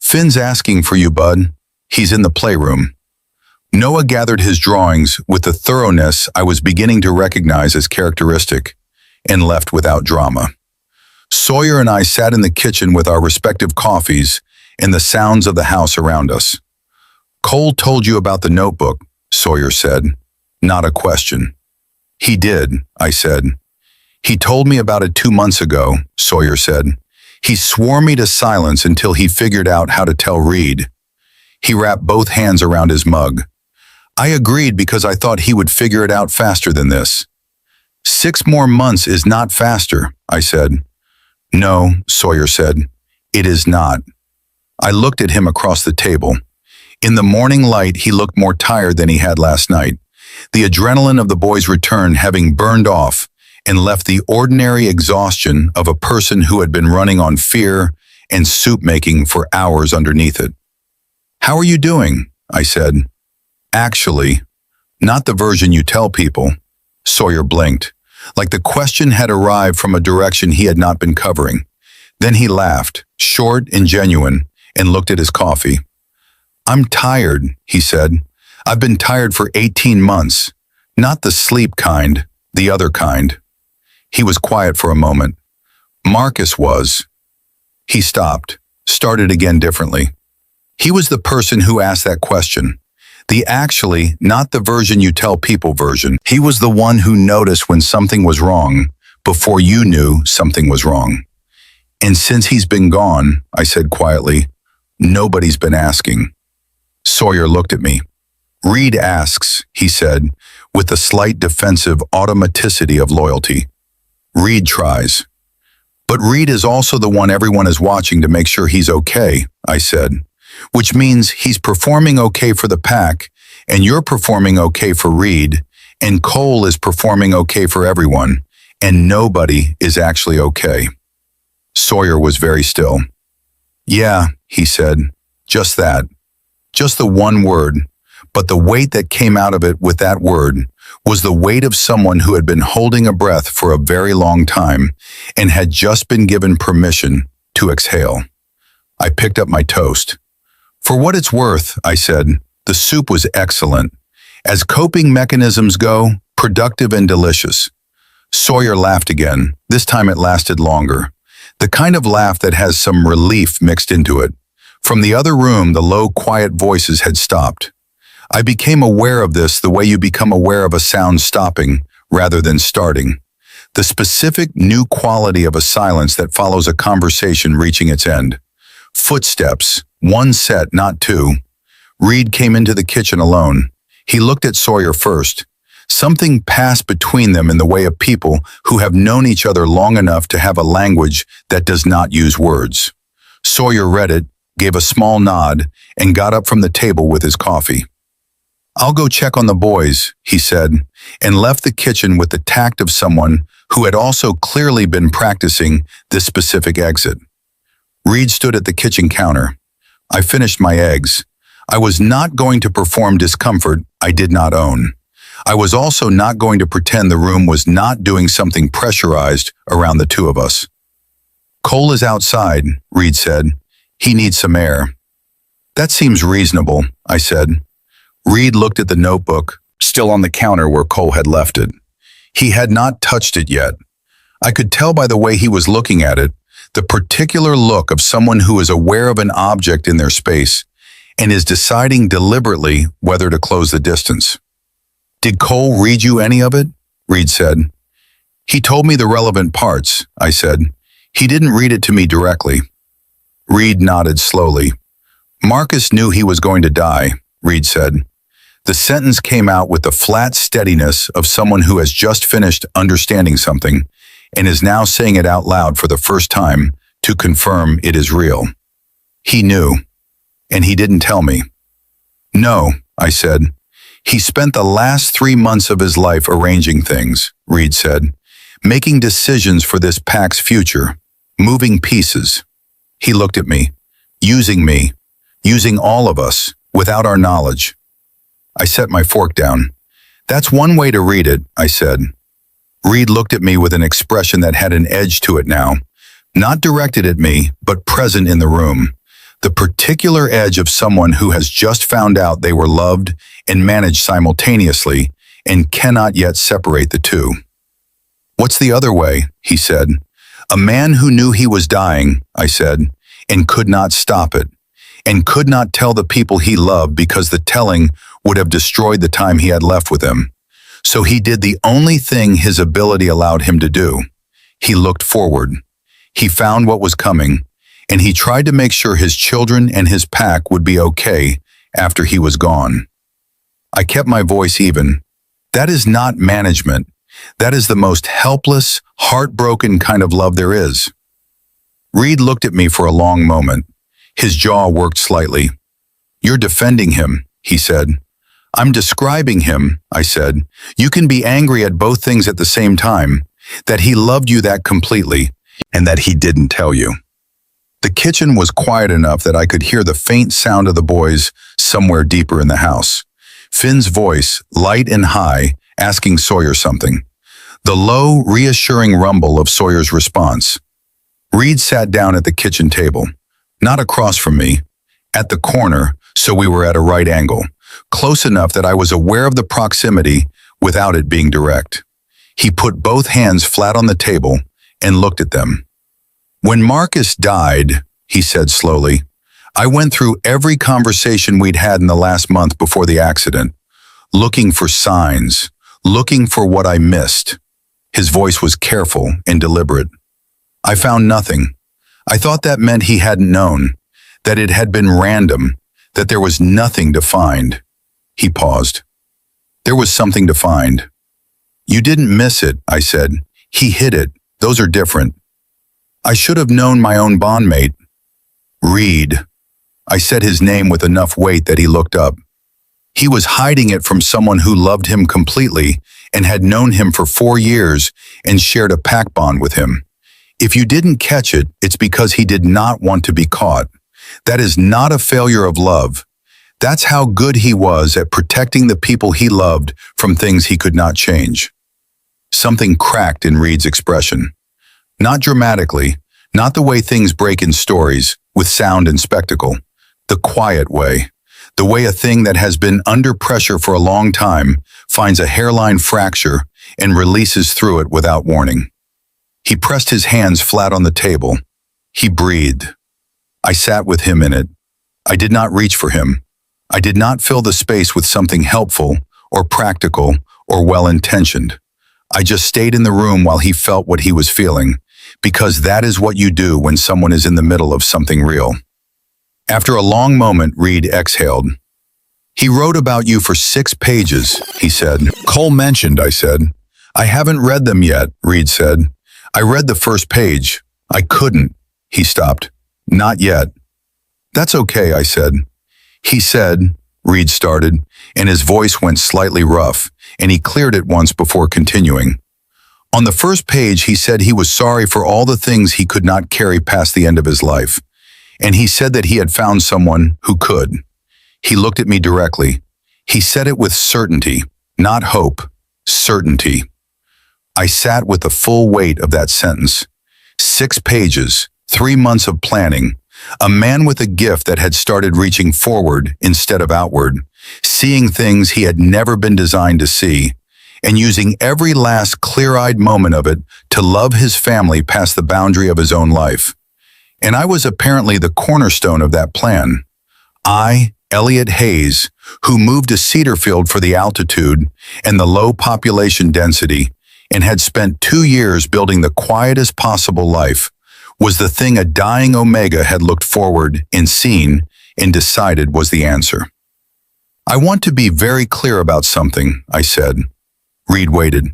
"Finn's asking for you, bud. He's in the playroom." Noah gathered his drawings with the thoroughness I was beginning to recognize as characteristic and left without drama. Sawyer and I sat in the kitchen with our respective coffees and the sounds of the house around us. "Cole told you about the notebook," Sawyer said. Not a question. "He did," I said. "He told me about it 2 months ago," Sawyer said. "He swore me to silence until he figured out how to tell Reed." He wrapped both hands around his mug. I agreed because I thought he would figure it out faster than this. 6 more months is not faster, I said. "No," Sawyer said. "It is not." I looked at him across the table. In the morning light, he looked more tired than he had last night, the adrenaline of the boy's return having burned off and left the ordinary exhaustion of a person who had been running on fear and soup-making for hours underneath it. "How are you doing?" I said. "Actually, not the version you tell people." Sawyer blinked, like the question had arrived from a direction he had not been covering. Then he laughed, short and genuine, and looked at his coffee. "I'm tired," he said. "I've been tired for 18 months. Not the sleep kind, the other kind." He was quiet for a moment. "Marcus was." He stopped, started again differently. He was the person who asked that question. The actually, not the version you tell people version. He was the one who noticed when something was wrong before you knew something was wrong. "And since he's been gone," I said quietly, "nobody's been asking." Sawyer looked at me. "Reed asks," he said, with the slight defensive automaticity of loyalty. "Reed tries." "But Reed is also the one everyone is watching to make sure he's okay," I said. "Which means he's performing okay for the pack, and you're performing okay for Reed, and Cole is performing okay for everyone, and nobody is actually okay." Sawyer was very still. "Yeah," he said, "just that. Just the one word, but the weight that came out of it with that word was the weight of someone who had been holding a breath for a very long time and had just been given permission to exhale." I picked up my toast. "For what it's worth," I said, "the soup was excellent. As coping mechanisms go, productive and delicious." Sawyer laughed again. This time it lasted longer. The kind of laugh that has some relief mixed into it. From the other room, the low, quiet voices had stopped. I became aware of this the way you become aware of a sound stopping rather than starting. The specific new quality of a silence that follows a conversation reaching its end. Footsteps, one set, not two. Reed came into the kitchen alone. He looked at Sawyer first. Something passed between them in the way of people who have known each other long enough to have a language that does not use words. Sawyer read it, gave a small nod, and got up from the table with his coffee. "I'll go check on the boys," he said, and left the kitchen with the tact of someone who had also clearly been practicing this specific exit. Reed stood at the kitchen counter. I finished my eggs. I was not going to perform discomfort I did not own. I was also not going to pretend the room was not doing something pressurized around the two of us. Cole is outside, Reed said. He needs some air. That seems reasonable, I said. Reed looked at the notebook, still on the counter where Cole had left it. He had not touched it yet. I could tell by the way he was looking at it, the particular look of someone who is aware of an object in their space and is deciding deliberately whether to close the distance. Did Cole read you any of it? Reed said. He told me the relevant parts, I said. He didn't read it to me directly. Reed nodded slowly. Marcus knew he was going to die, Reed said. The sentence came out with the flat steadiness of someone who has just finished understanding something and is now saying it out loud for the first time to confirm it is real. He knew, and he didn't tell me. No, I said. He spent the last 3 months of his life arranging things, Reed said, making decisions for this pack's future, moving pieces. He looked at me, using all of us, without our knowledge. I set my fork down. That's one way to read it, I said. Reed looked at me with an expression that had an edge to it now, not directed at me, but present in the room. The particular edge of someone who has just found out they were loved and managed simultaneously and cannot yet separate the two. What's the other way? He said. A man who knew he was dying, I said, and could not stop it, and could not tell the people he loved because the telling would have destroyed the time he had left with them. So he did the only thing his ability allowed him to do. He looked forward. He found what was coming, and he tried to make sure his children and his pack would be okay after he was gone. I kept my voice even. That is not management. That is the most helpless, heartbroken kind of love there is. Reed looked at me for a long moment. His jaw worked slightly. You're defending him, he said. I'm describing him, I said. You can be angry at both things at the same time, that he loved you that completely, and that he didn't tell you. The kitchen was quiet enough that I could hear the faint sound of the boys somewhere deeper in the house. Finn's voice, light and high, asking Sawyer something. The low, reassuring rumble of Sawyer's response. Reed sat down at the kitchen table, not across from me, at the corner, so we were at a right angle, close enough that I was aware of the proximity without it being direct. He put both hands flat on the table and looked at them. When Marcus died, he said slowly, I went through every conversation we'd had in the last month before the accident, looking for signs, looking for what I missed. His voice was careful and deliberate. I found nothing. I thought that meant he hadn't known, that it had been random, that there was nothing to find. He paused. There was something to find. You didn't miss it, I said. He hid it. Those are different. I should have known my own bondmate. Reed. I said his name with enough weight that he looked up. He was hiding it from someone who loved him completely and had known him for 4 years and shared a pack bond with him. If you didn't catch it, it's because he did not want to be caught. That is not a failure of love. That's how good he was at protecting the people he loved from things he could not change. Something cracked in Reed's expression. Not dramatically, not the way things break in stories, with sound and spectacle. The quiet way. The way a thing that has been under pressure for a long time finds a hairline fracture and releases through it without warning. He pressed his hands flat on the table. He breathed. I sat with him in it. I did not reach for him. I did not fill the space with something helpful or practical or well-intentioned. I just stayed in the room while he felt what he was feeling, because that is what you do when someone is in the middle of something real. After a long moment, Reed exhaled. He wrote about you for 6 pages, he said. Cole mentioned, I said. I haven't read them yet, Reed said. I read the first page. I couldn't. He stopped. Not yet. That's okay, I said. He said, Reed started, and his voice went slightly rough, and he cleared it once before continuing. On the first page, he said he was sorry for all the things he could not carry past the end of his life, and he said that he had found someone who could. He looked at me directly. He said it with certainty, not hope, certainty. I sat with the full weight of that sentence. 6 pages, 3 months of planning, a man with a gift that had started reaching forward instead of outward, seeing things he had never been designed to see, and using every last clear-eyed moment of it to love his family past the boundary of his own life. And I was apparently the cornerstone of that plan. I, Elliot Hayes, who moved to Cedarfield for the altitude and the low population density, and had spent 2 years building the quietest possible life, was the thing a dying Omega had looked forward and seen and decided was the answer. I want to be very clear about something, I said. Reed waited.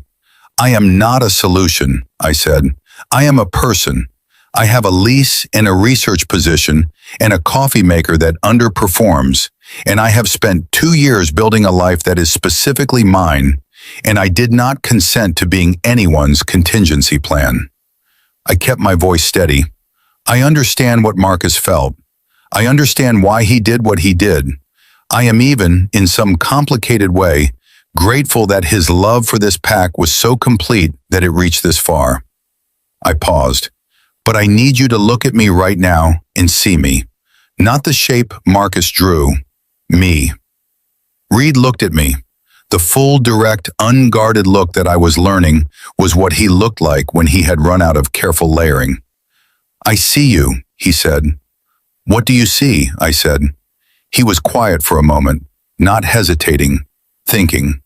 I am not a solution, I said. I am a person. I have a lease and a research position and a coffee maker that underperforms, and I have spent 2 years building a life that is specifically mine, and I did not consent to being anyone's contingency plan. I kept my voice steady. I understand what Marcus felt. I understand why he did what he did. I am even, in some complicated way, grateful that his love for this pack was so complete that it reached this far. I paused. But I need you to look at me right now and see me. Not the shape Marcus drew. Me. Reed looked at me. The full, direct, unguarded look that I was learning was what he looked like when he had run out of careful layering. I see you, he said. What do you see? I said. He was quiet for a moment, not hesitating, thinking.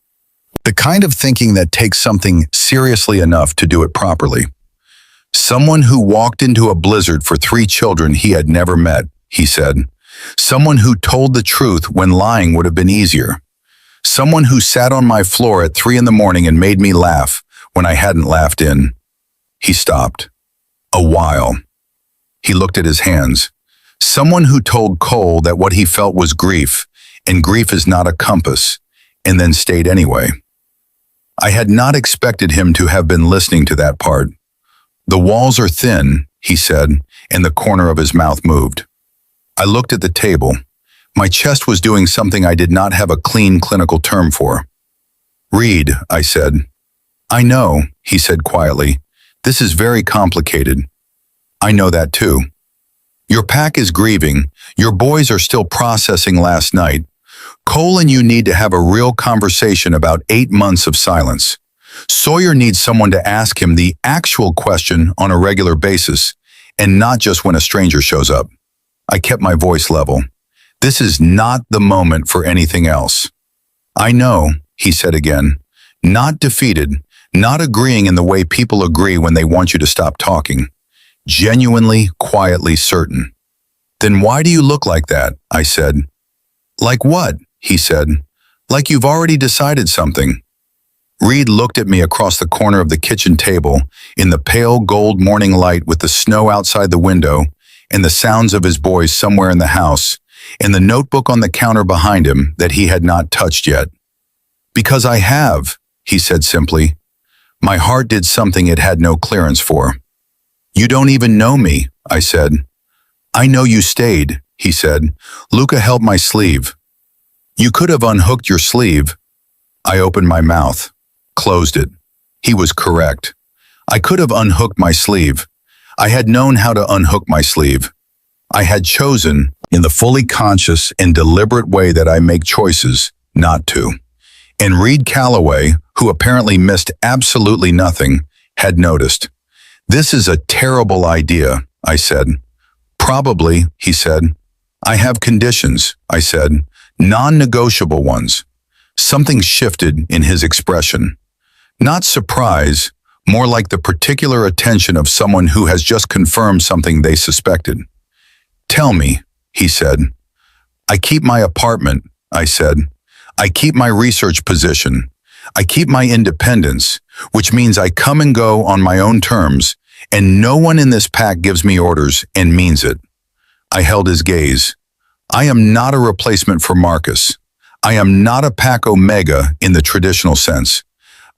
The kind of thinking that takes something seriously enough to do it properly. Someone who walked into a blizzard for 3 children he had never met, he said. Someone who told the truth when lying would have been easier. Someone who sat on my floor at 3 a.m. and made me laugh when I hadn't laughed in. He stopped. A while. He looked at his hands. Someone who told Cole that what he felt was grief, and grief is not a compass, and then stayed anyway. I had not expected him to have been listening to that part. The walls are thin, he said, and the corner of his mouth moved. I looked at the table. My chest was doing something I did not have a clean clinical term for. Reed, I said. I know, he said quietly. This is very complicated. I know that too. Your pack is grieving. Your boys are still processing last night. Cole and you need to have a real conversation about 8 months of silence. Sawyer needs someone to ask him the actual question on a regular basis, and not just when a stranger shows up. I kept my voice level. This is not the moment for anything else. I know, he said again, not defeated, not agreeing in the way people agree when they want you to stop talking. Genuinely, quietly certain. Then why do you look like that? I said. Like what? He said. Like you've already decided something. Reed looked at me across the corner of the kitchen table in the pale gold morning light with the snow outside the window and the sounds of his boys somewhere in the house and the notebook on the counter behind him that he had not touched yet. Because I have, he said simply. My heart did something it had no clearance for. You don't even know me, I said. I know you stayed, he said. Luca held my sleeve. You could have unhooked your sleeve. I opened my mouth. Closed it. He was correct. I could have unhooked my sleeve. I had known how to unhook my sleeve. I had chosen, in the fully conscious and deliberate way that I make choices, not to. And Reed Calloway, who apparently missed absolutely nothing, had noticed. This is a terrible idea, I said. Probably, he said. I have conditions, I said. Non-negotiable ones. Something shifted in his expression. Not surprise, more like the particular attention of someone who has just confirmed something they suspected. Tell me, he said. I keep my apartment, I said. I keep my research position. I keep my independence, which means I come and go on my own terms, and no one in this pack gives me orders and means it. I held his gaze. I am not a replacement for Marcus. I am not a pack Omega in the traditional sense.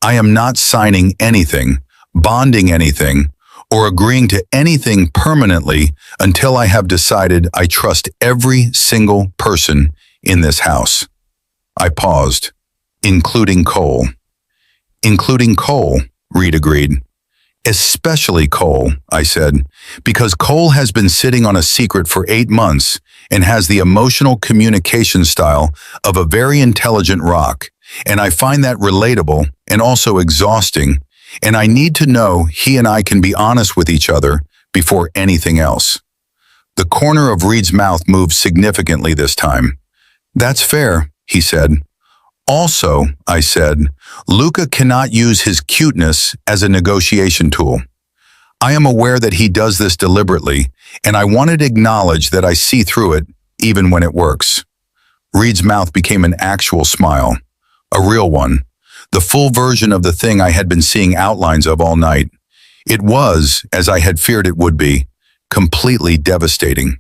I am not signing anything, bonding anything, or agreeing to anything permanently until I have decided I trust every single person in this house. I paused. Including Cole. Including Cole, Reed agreed. Especially Cole, I said, because Cole has been sitting on a secret for 8 months and has the emotional communication style of a very intelligent rock, and I find that relatable and also exhausting, and I need to know he and I can be honest with each other before anything else. The corner of Reed's mouth moved significantly this time. That's fair, he said. Also, I said, Luca cannot use his cuteness as a negotiation tool. I am aware that he does this deliberately, and I wanted to acknowledge that I see through it, even when it works. Reed's mouth became an actual smile, a real one, the full version of the thing I had been seeing outlines of all night. It was, as I had feared it would be, completely devastating.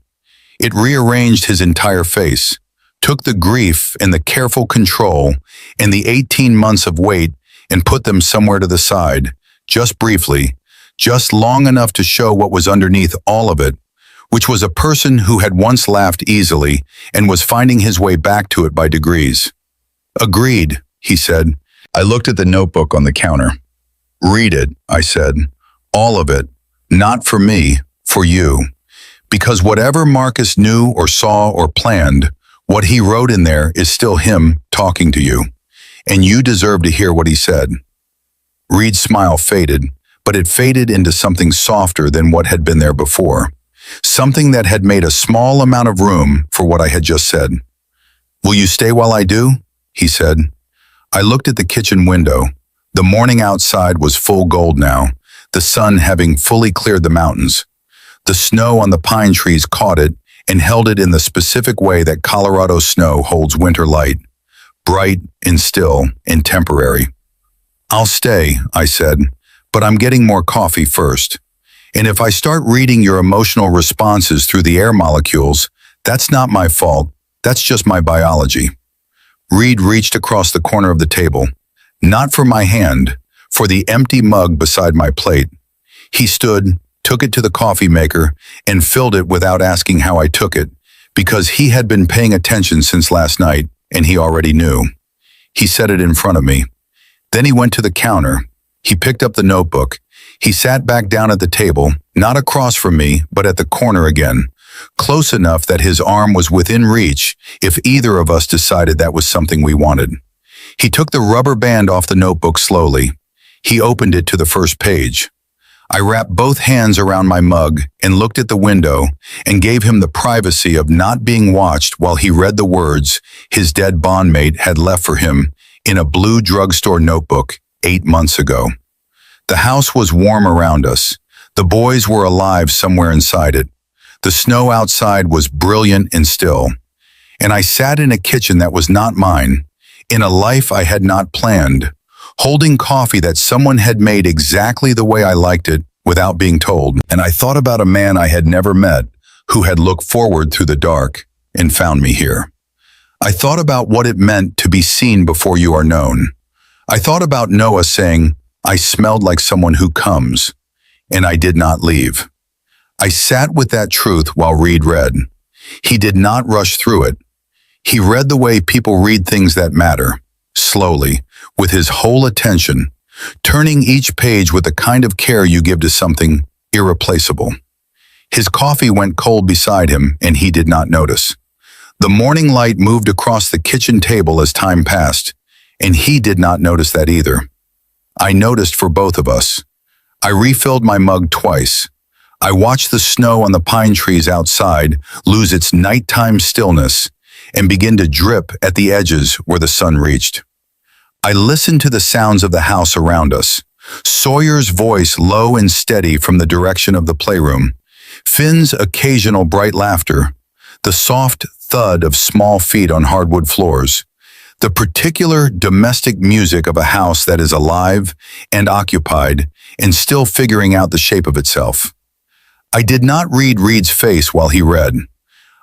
It rearranged his entire face, took the grief and the careful control and the 18 months of wait and put them somewhere to the side, just briefly, just long enough to show what was underneath all of it, which was a person who had once laughed easily and was finding his way back to it by degrees. Agreed, he said. I looked at the notebook on the counter. Read it, I said. All of it. Not for me, for you. Because whatever Marcus knew or saw or planned, what he wrote in there is still him talking to you, and you deserve to hear what he said. Reed's smile faded, but it faded into something softer than what had been there before, something that had made a small amount of room for what I had just said. Will you stay while I do? He said. I looked at the kitchen window. The morning outside was full gold now, the sun having fully cleared the mountains. The snow on the pine trees caught it and held it in the specific way that Colorado snow holds winter light, bright and still and temporary. I'll stay, I said, but I'm getting more coffee first. And if I start reading your emotional responses through the air molecules, that's not my fault, that's just my biology. Reed reached across the corner of the table, not for my hand, for the empty mug beside my plate. He stood, took it to the coffee maker, and filled it without asking how I took it, because he had been paying attention since last night, and he already knew. He set it in front of me. Then he went to the counter. He picked up the notebook. He sat back down at the table, not across from me, but at the corner again, close enough that his arm was within reach if either of us decided that was something we wanted. He took the rubber band off the notebook slowly. He opened it to the first page. I wrapped both hands around my mug and looked at the window and gave him the privacy of not being watched while he read the words his dead bondmate had left for him in a blue drugstore notebook 8 months ago. The house was warm around us. The boys were alive somewhere inside it. The snow outside was brilliant and still. And I sat in a kitchen that was not mine, in a life I had not planned, holding coffee that someone had made exactly the way I liked it without being told. And I thought about a man I had never met who had looked forward through the dark and found me here. I thought about what it meant to be seen before you are known. I thought about Noah saying, I smelled like someone who comes, and I did not leave. I sat with that truth while Reed read. He did not rush through it. He read the way people read things that matter, slowly, with his whole attention, turning each page with the kind of care you give to something irreplaceable. His coffee went cold beside him, and he did not notice. The morning light moved across the kitchen table as time passed, and he did not notice that either. I noticed for both of us. I refilled my mug twice. I watched the snow on the pine trees outside lose its nighttime stillness and begin to drip at the edges where the sun reached. I listened to the sounds of the house around us. Sawyer's voice low and steady from the direction of the playroom. Finn's occasional bright laughter. The soft thud of small feet on hardwood floors. The particular domestic music of a house that is alive and occupied and still figuring out the shape of itself. I did not read Reed's face while he read.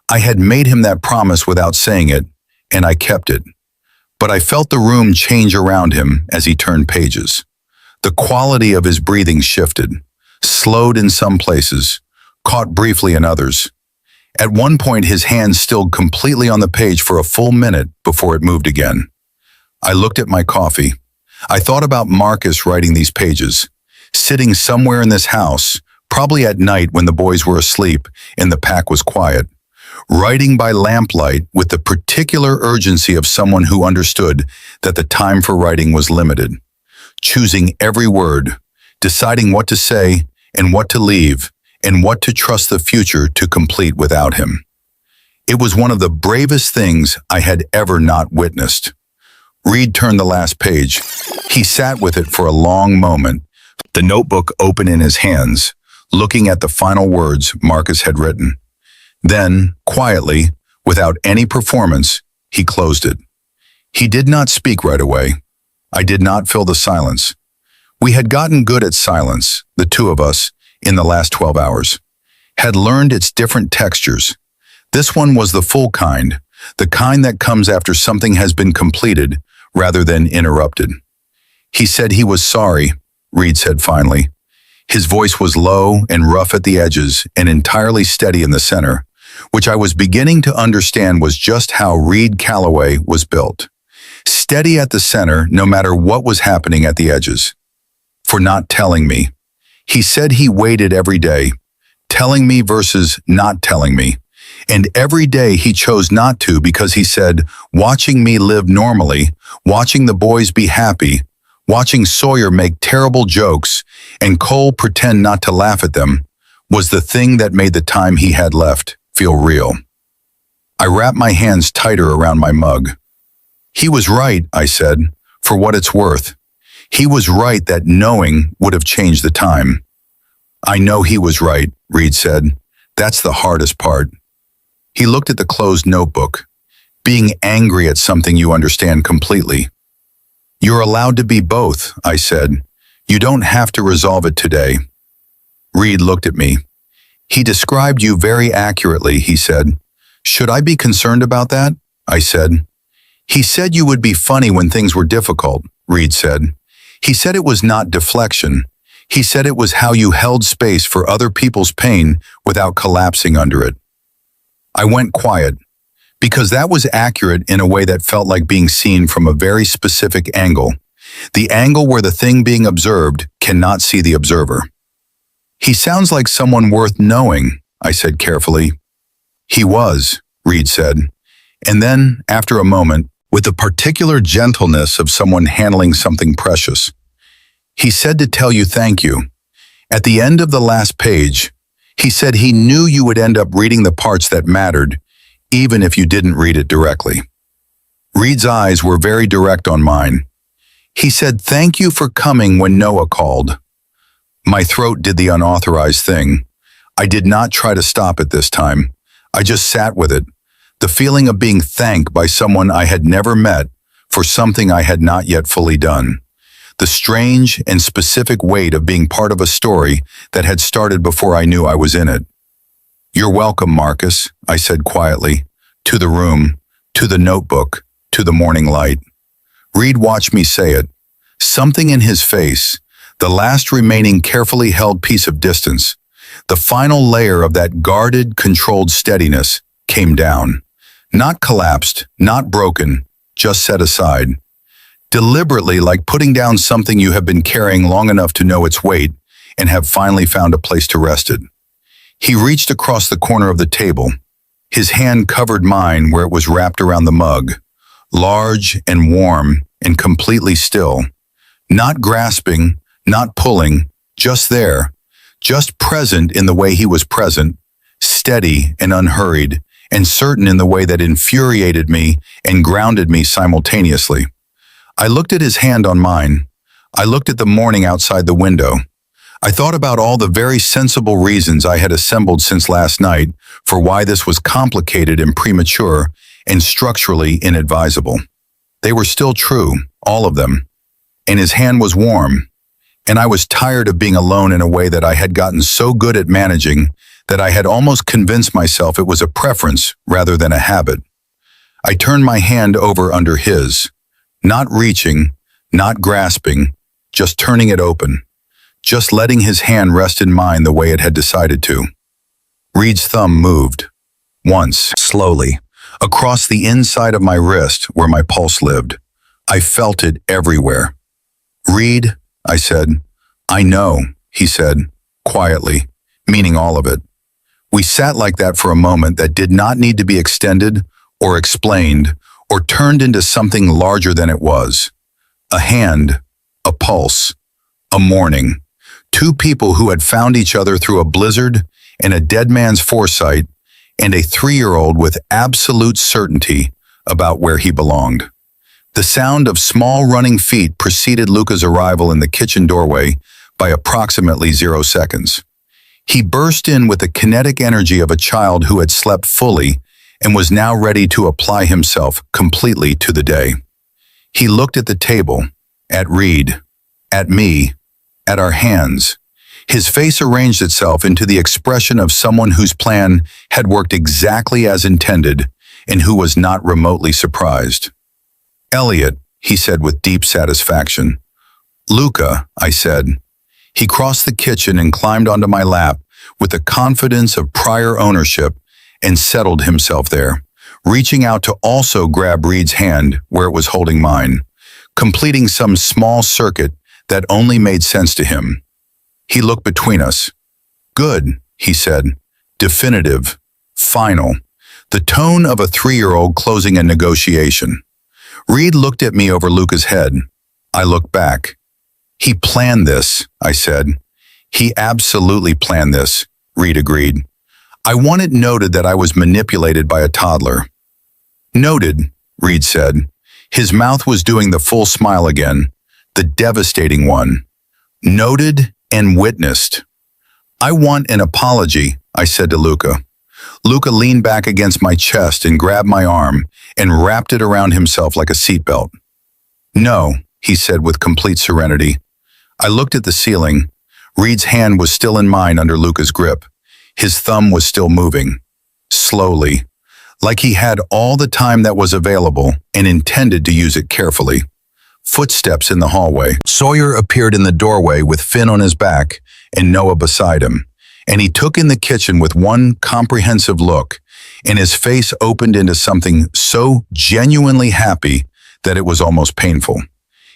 I had made him that promise without saying it, and I kept it. But I felt the room change around him as he turned pages. The quality of his breathing shifted, slowed in some places, caught briefly in others. At one point, his hand stilled completely on the page for a full minute before it moved again. I looked at my coffee. I thought about Marcus writing these pages, sitting somewhere in this house, probably at night when the boys were asleep and the pack was quiet, writing by lamplight with the particular urgency of someone who understood that the time for writing was limited, choosing every word, deciding what to say and what to leave, and what to trust the future to complete without him. It was one of the bravest things I had ever not witnessed. Reed turned the last page. He sat with it for a long moment, the notebook open in his hands, looking at the final words Marcus had written. Then, quietly, without any performance, he closed it. He did not speak right away. I did not fill the silence. We had gotten good at silence, the two of us, in the last 12 hours, had learned its different textures. This one was the full kind, the kind that comes after something has been completed rather than interrupted. He said he was sorry, Reed said finally. His voice was low and rough at the edges and entirely steady in the center, which I was beginning to understand was just how Reed Calloway was built. Steady at the center no matter what was happening at the edges. For not telling me. He said he waited every day, telling me versus not telling me. And every day he chose not to because he said, watching me live normally, watching the boys be happy, watching Sawyer make terrible jokes and Cole pretend not to laugh at them, was the thing that made the time he had left feel real. I wrapped my hands tighter around my mug. He was right, I said, for what it's worth. He was right that knowing would have changed the time. I know he was right, Reed said. That's the hardest part. He looked at the closed notebook, being angry at something you understand completely. You're allowed to be both, I said. You don't have to resolve it today. Reed looked at me. He described you very accurately, he said. Should I be concerned about that? I said. He said you would be funny when things were difficult, Reed said. He said it was not deflection. He said it was how you held space for other people's pain without collapsing under it. I went quiet, because that was accurate in a way that felt like being seen from a very specific angle, the angle where the thing being observed cannot see the observer. He sounds like someone worth knowing, I said carefully. He was, Reed said. And then, after a moment, with the particular gentleness of someone handling something precious, he said to tell you thank you. At the end of the last page, he said he knew you would end up reading the parts that mattered, even if you didn't read it directly. Reed's eyes were very direct on mine. He said thank you for coming when Noah called. My throat did the unauthorized thing. I did not try to stop it this time. I just sat with it, the feeling of being thanked by someone I had never met for something I had not yet fully done. The strange and specific weight of being part of a story that had started before I knew I was in it. You're welcome, Marcus, I said quietly, to the room, to the notebook, to the morning light. Reed watched me say it. Something in his face, the last remaining carefully held piece of distance, the final layer of that guarded, controlled steadiness, came down. Not collapsed, not broken, just set aside. Deliberately, like putting down something you have been carrying long enough to know its weight and have finally found a place to rest it. He reached across the corner of the table. His hand covered mine where it was wrapped around the mug, large and warm and completely still. Not grasping, not pulling, just there, just present in the way he was present, steady and unhurried, and certain in the way that infuriated me and grounded me simultaneously. I looked at his hand on mine. I looked at the morning outside the window. I thought about all the very sensible reasons I had assembled since last night for why this was complicated and premature and structurally inadvisable. They were still true, all of them. And his hand was warm. And I was tired of being alone in a way that I had gotten so good at managing that I had almost convinced myself it was a preference rather than a habit. I turned my hand over under his. Not reaching, not grasping, just turning it open, just letting his hand rest in mine the way it had decided to. Reed's thumb moved, once, slowly, across the inside of my wrist where my pulse lived. I felt it everywhere. Reed, I said, I know, he said, quietly, meaning all of it. We sat like that for a moment that did not need to be extended or explained or turned into something larger than it was. A hand, a pulse, a mourning. Two people who had found each other through a blizzard and a dead man's foresight, and a 3-year-old with absolute certainty about where he belonged. The sound of small running feet preceded Luca's arrival in the kitchen doorway by approximately 0 seconds. He burst in with the kinetic energy of a child who had slept fully and was now ready to apply himself completely to the day. He looked at the table, at Reed, at me, at our hands. His face arranged itself into the expression of someone whose plan had worked exactly as intended and who was not remotely surprised. Elliot, he said with deep satisfaction. Luca, I said. He crossed the kitchen and climbed onto my lap with the confidence of prior ownership and settled himself there, reaching out to also grab Reed's hand where it was holding mine, completing some small circuit that only made sense to him. He looked between us. Good, he said. Definitive. Final. The tone of a 3-year-old closing a negotiation. Reed looked at me over Luca's head. I looked back. He planned this, I said. He absolutely planned this, Reed agreed. I want it noted that I was manipulated by a toddler. Noted, Reed said. His mouth was doing the full smile again, the devastating one. Noted and witnessed. I want an apology, I said to Luca. Luca leaned back against my chest and grabbed my arm and wrapped it around himself like a seatbelt. No, he said with complete serenity. I looked at the ceiling. Reed's hand was still in mine under Luca's grip. His thumb was still moving. Slowly. Like he had all the time that was available and intended to use it carefully. Footsteps in the hallway. Sawyer appeared in the doorway with Finn on his back and Noah beside him, and he took in the kitchen with one comprehensive look, and his face opened into something so genuinely happy that it was almost painful.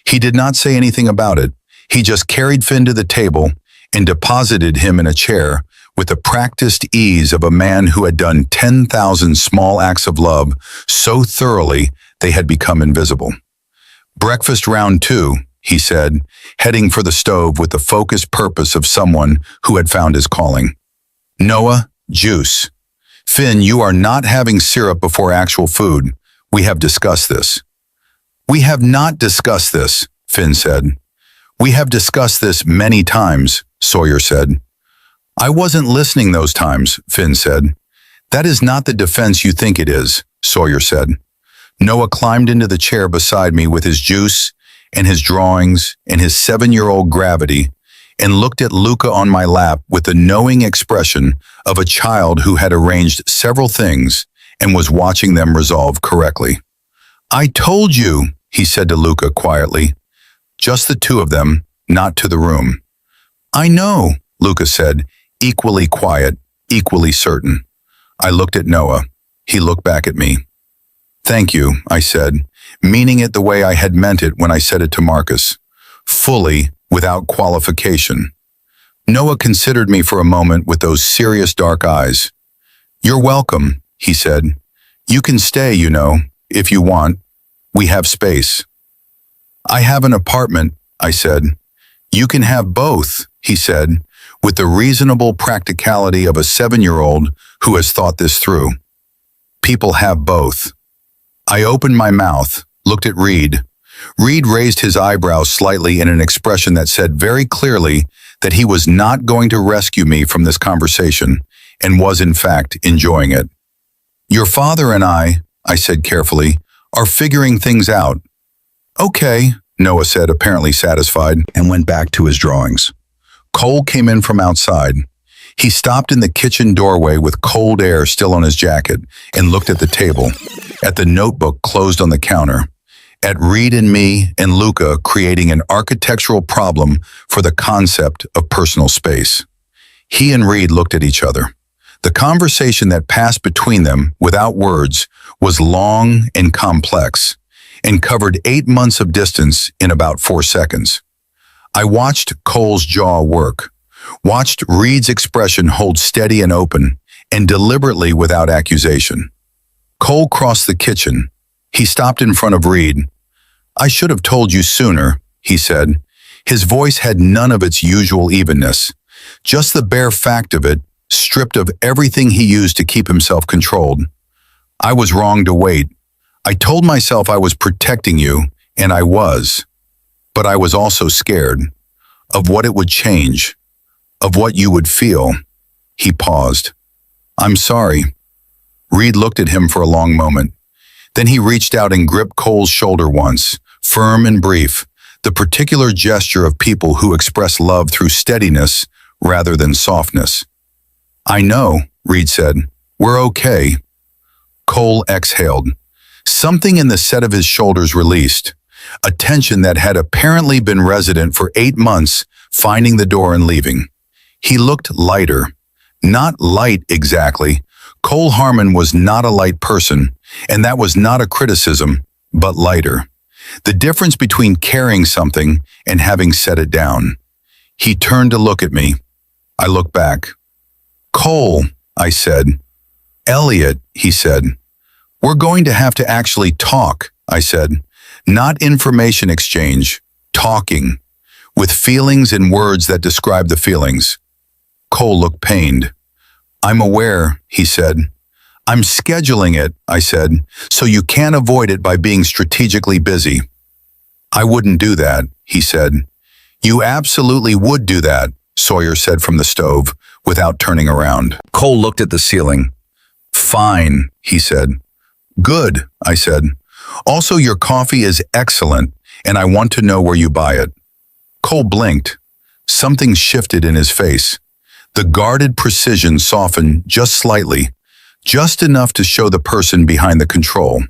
He did not say anything about it. He just carried Finn to the table and deposited him in a chair with the practiced ease of a man who had done 10,000 small acts of love so thoroughly they had become invisible. Breakfast round 2, he said, heading for the stove with the focused purpose of someone who had found his calling. Noah, juice. Finn, you are not having syrup before actual food. We have discussed this. We have not discussed this, Finn said. We have discussed this many times, Sawyer said. I wasn't listening those times, Finn said. That is not the defense you think it is, Sawyer said. Noah climbed into the chair beside me with his juice and his drawings and his 7-year-old gravity and looked at Luca on my lap with the knowing expression of a child who had arranged several things and was watching them resolve correctly. I told you, he said to Luca quietly. Just the two of them, not to the room. I know, Luca said, equally quiet, equally certain. I looked at Noah. He looked back at me. Thank you, I said, meaning it the way I had meant it when I said it to Marcus. Fully, without qualification. Noah considered me for a moment with those serious dark eyes. You're welcome, he said. You can stay, you know, if you want. We have space. I have an apartment, I said. You can have both, he said, with the reasonable practicality of a 7-year-old who has thought this through. People have both. I opened my mouth, looked at Reed. Reed raised his eyebrows slightly in an expression that said very clearly that he was not going to rescue me from this conversation and was in fact enjoying it. Your father and I said carefully, are figuring things out. Okay, Noah said, apparently satisfied, and went back to his drawings. Cole came in from outside. He stopped in the kitchen doorway with cold air still on his jacket and looked at the table, at the notebook closed on the counter, at Reed and me and Luca creating an architectural problem for the concept of personal space. He and Reed looked at each other. The conversation that passed between them, without words, was long and complex, and covered 8 months of distance in about 4 seconds. I watched Cole's jaw work, watched Reed's expression hold steady and open, and deliberately without accusation. Cole crossed the kitchen. He stopped in front of Reed. "I should have told you sooner," he said. His voice had none of its usual evenness, just the bare fact of it, stripped of everything he used to keep himself controlled. "I was wrong to wait. I told myself I was protecting you, and I was. But I was also scared of what it would change, of what you would feel." He paused. "I'm sorry." Reed looked at him for a long moment. Then he reached out and gripped Cole's shoulder once, firm and brief, the particular gesture of people who express love through steadiness rather than softness. "I know," Reed said. "We're okay." Cole exhaled. Something in the set of his shoulders released, a tension that had apparently been resident for 8 months, finding the door and leaving. He looked lighter. Not light exactly. Cole Harmon was not a light person, and that was not a criticism, but lighter. The difference between carrying something and having set it down. He turned to look at me. I looked back. "Cole," I said. "Elliot," he said. "We're going to have to actually talk," I said. "Not information exchange, talking, with feelings and words that describe the feelings." Cole looked pained. "I'm aware," he said. "I'm scheduling it," I said, "so you can't avoid it by being strategically busy." "I wouldn't do that," he said. "You absolutely would do that," Sawyer said from the stove, without turning around. Cole looked at the ceiling. "Fine," he said. "Good," I said. "Also, your coffee is excellent, and I want to know where you buy it." Cole blinked. Something shifted in his face. The guarded precision softened just slightly, just enough to show the person behind the control.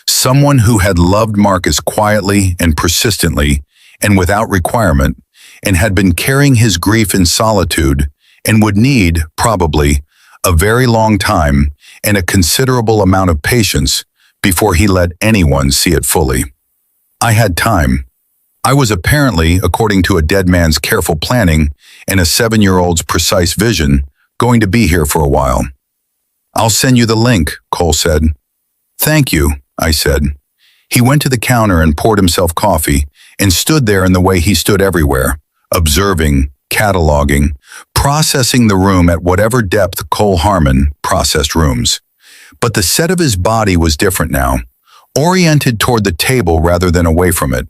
Someone who had loved Marcus quietly and persistently and without requirement, and had been carrying his grief in solitude, and would need, probably, a very long time and a considerable amount of patience before he let anyone see it fully. I had time. I was apparently, according to a dead man's careful planning and a 7-year-old's precise vision, going to be here for a while. "I'll send you the link," Cole said. "Thank you," I said. He went to the counter and poured himself coffee and stood there in the way he stood everywhere, observing, cataloging, processing the room at whatever depth Cole Harmon processed rooms. But the set of his body was different now, oriented toward the table rather than away from it,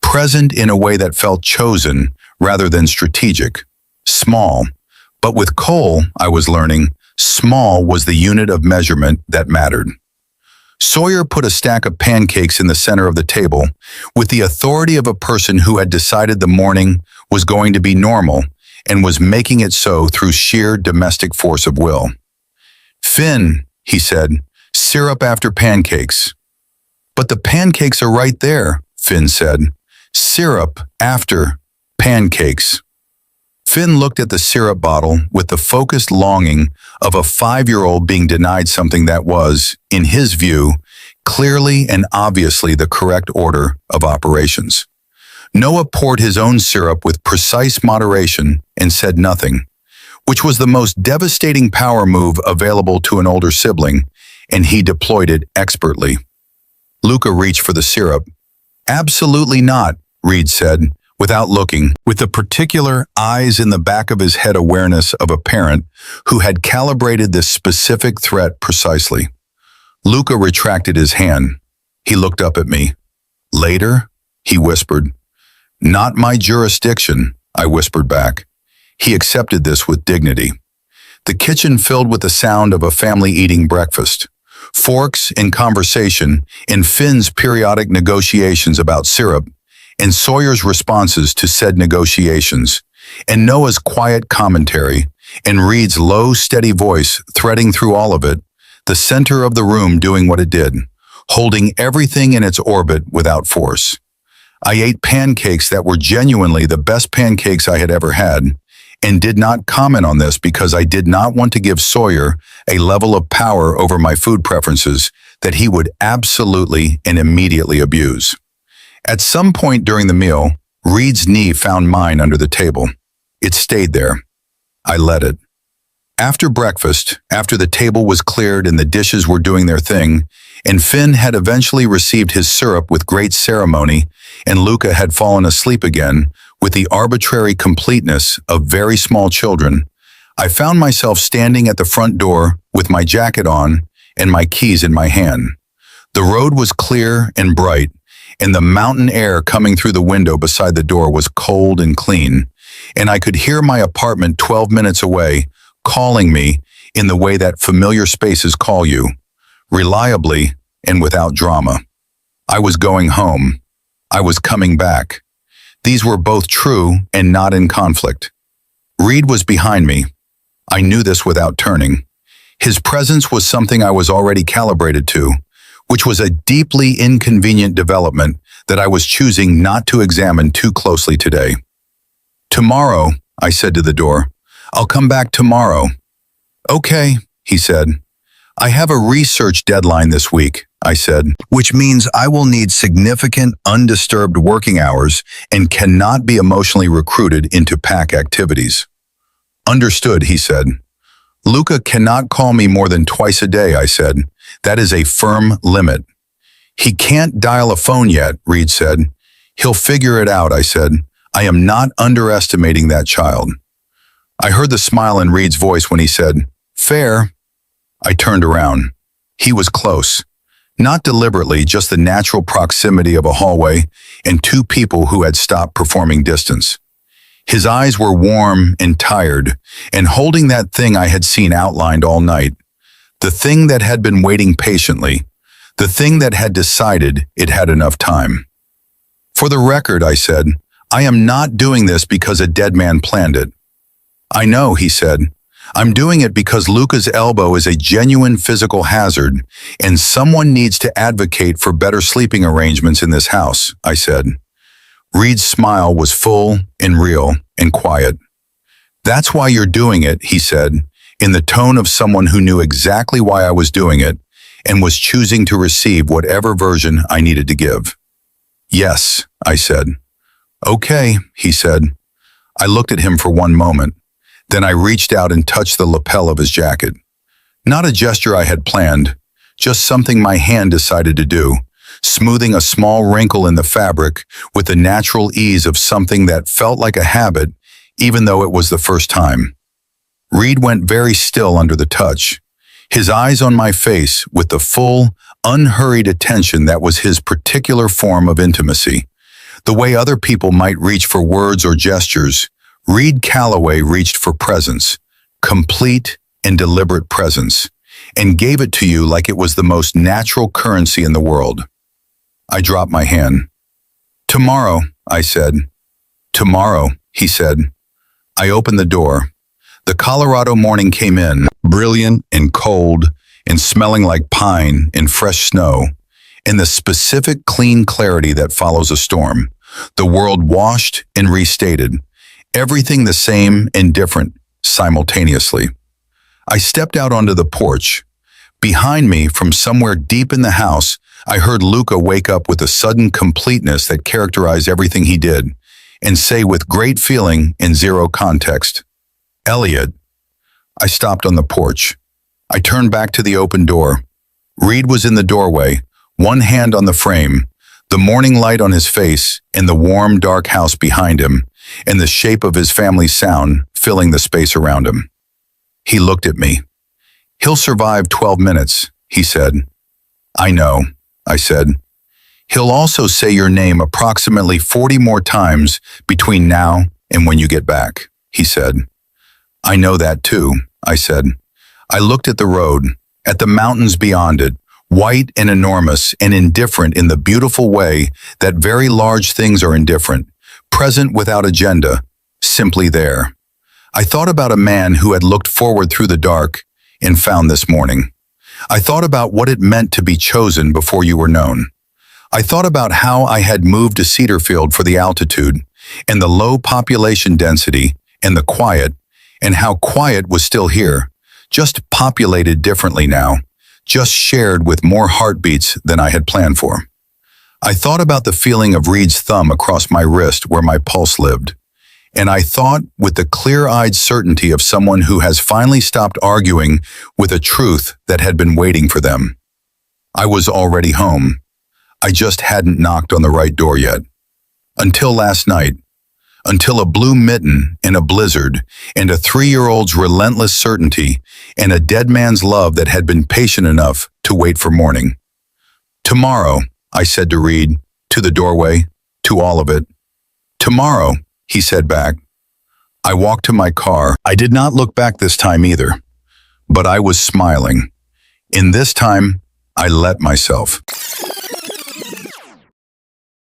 present in a way that felt chosen rather than strategic, small. But with Cole, I was learning, small was the unit of measurement that mattered. Sawyer put a stack of pancakes in the center of the table with the authority of a person who had decided the morning was going to be normal and was making it so through sheer domestic force of will. "Finn," he said, "syrup after pancakes." "But the pancakes are right there," Finn said. "Syrup after pancakes." Finn looked at the syrup bottle with the focused longing of a 5-year-old being denied something that was, in his view, clearly and obviously the correct order of operations. Noah poured his own syrup with precise moderation and said nothing, which was the most devastating power move available to an older sibling, and he deployed it expertly. Luca reached for the syrup. "Absolutely not," Reed said, without looking, with the particular eyes in the back of his head awareness of a parent who had calibrated this specific threat precisely. Luca retracted his hand. He looked up at me. "Later?" he whispered. "Not my jurisdiction," I whispered back. He accepted this with dignity. The kitchen filled with the sound of a family eating breakfast. Forks in conversation, in Finn's periodic negotiations about syrup, and Sawyer's responses to said negotiations, and Noah's quiet commentary, and Reed's low, steady voice threading through all of it, the center of the room doing what it did, holding everything in its orbit without force. I ate pancakes that were genuinely the best pancakes I had ever had, and did not comment on this because I did not want to give Sawyer a level of power over my food preferences that he would absolutely and immediately abuse. At some point during the meal, Reed's knee found mine under the table. It stayed there. I let it. After breakfast, after the table was cleared and the dishes were doing their thing, and Finn had eventually received his syrup with great ceremony, and Luca had fallen asleep again with the arbitrary completeness of very small children, I found myself standing at the front door with my jacket on and my keys in my hand. The road was clear and bright, and the mountain air coming through the window beside the door was cold and clean, and I could hear my apartment 12 minutes away calling me in the way that familiar spaces call you, reliably and without drama. I was going home. I was coming back. These were both true and not in conflict. Reed was behind me. I knew this without turning. His presence was something I was already calibrated to, which was a deeply inconvenient development that I was choosing not to examine too closely today. Tomorrow, I said to the door. I'll come back tomorrow. Okay, he said. I have a research deadline this week, I said, which means I will need significant, undisturbed working hours and cannot be emotionally recruited into pack activities. Understood, he said. Luca cannot call me more than twice a day, I said. That is a firm limit. He can't dial a phone yet, Reed said. He'll figure it out, I said. I am not underestimating that child. I heard the smile in Reed's voice when he said, fair. I turned around. He was close. Not deliberately, just the natural proximity of a hallway and two people who had stopped performing distance. His eyes were warm and tired, and holding that thing I had seen outlined all night. The thing that had been waiting patiently. The thing that had decided it had enough time. For the record, I said, I am not doing this because a dead man planned it. I know, he said. I'm doing it because Luca's elbow is a genuine physical hazard, and someone needs to advocate for better sleeping arrangements in this house, I said. Reed's smile was full and real and quiet. That's why you're doing it, he said, in the tone of someone who knew exactly why I was doing it and was choosing to receive whatever version I needed to give. Yes, I said. Okay, he said. I looked at him for one moment. Then I reached out and touched the lapel of his jacket. Not a gesture I had planned, just something my hand decided to do, smoothing a small wrinkle in the fabric with the natural ease of something that felt like a habit, even though it was the first time. Reed went very still under the touch, his eyes on my face with the full, unhurried attention that was his particular form of intimacy. The way other people might reach for words or gestures, Reed Calloway reached for presence, complete and deliberate presence, and gave it to you like it was the most natural currency in the world. I dropped my hand. Tomorrow, I said. Tomorrow, he said. I opened the door. The Colorado morning came in, brilliant and cold and smelling like pine and fresh snow, and the specific clean clarity that follows a storm. The world washed and restated, everything the same and different simultaneously. I stepped out onto the porch. Behind me, from somewhere deep in the house, I heard Luca wake up with a sudden completeness that characterized everything he did, and say with great feeling and zero context, Elliot. I stopped on the porch. I turned back to the open door. Reed was in the doorway, one hand on the frame, the morning light on his face and the warm, dark house behind him, and the shape of his family's sound filling the space around him. He looked at me. He'll survive 12 minutes, he said. I know, I said. He'll also say your name approximately 40 more times between now and when you get back, he said. I know that too, I said. I looked at the road, at the mountains beyond it, white and enormous and indifferent in the beautiful way that very large things are indifferent, present without agenda, simply there. I thought about a man who had looked forward through the dark and found this morning. I thought about what it meant to be chosen before you were known. I thought about how I had moved to Cedarfield for the altitude and the low population density and the quiet, and how quiet was still here, just populated differently now, just shared with more heartbeats than I had planned for. I thought about the feeling of Reed's thumb across my wrist where my pulse lived, and I thought with the clear-eyed certainty of someone who has finally stopped arguing with a truth that had been waiting for them. I was already home. I just hadn't knocked on the right door yet. Until last night. Until a blue mitten in a blizzard and a 3-year-old's relentless certainty and a dead man's love that had been patient enough to wait for morning. Tomorrow, I said to Reed, to the doorway, to all of it. Tomorrow, he said back. I walked to my car. I did not look back this time either, but I was smiling. In this time, I let myself.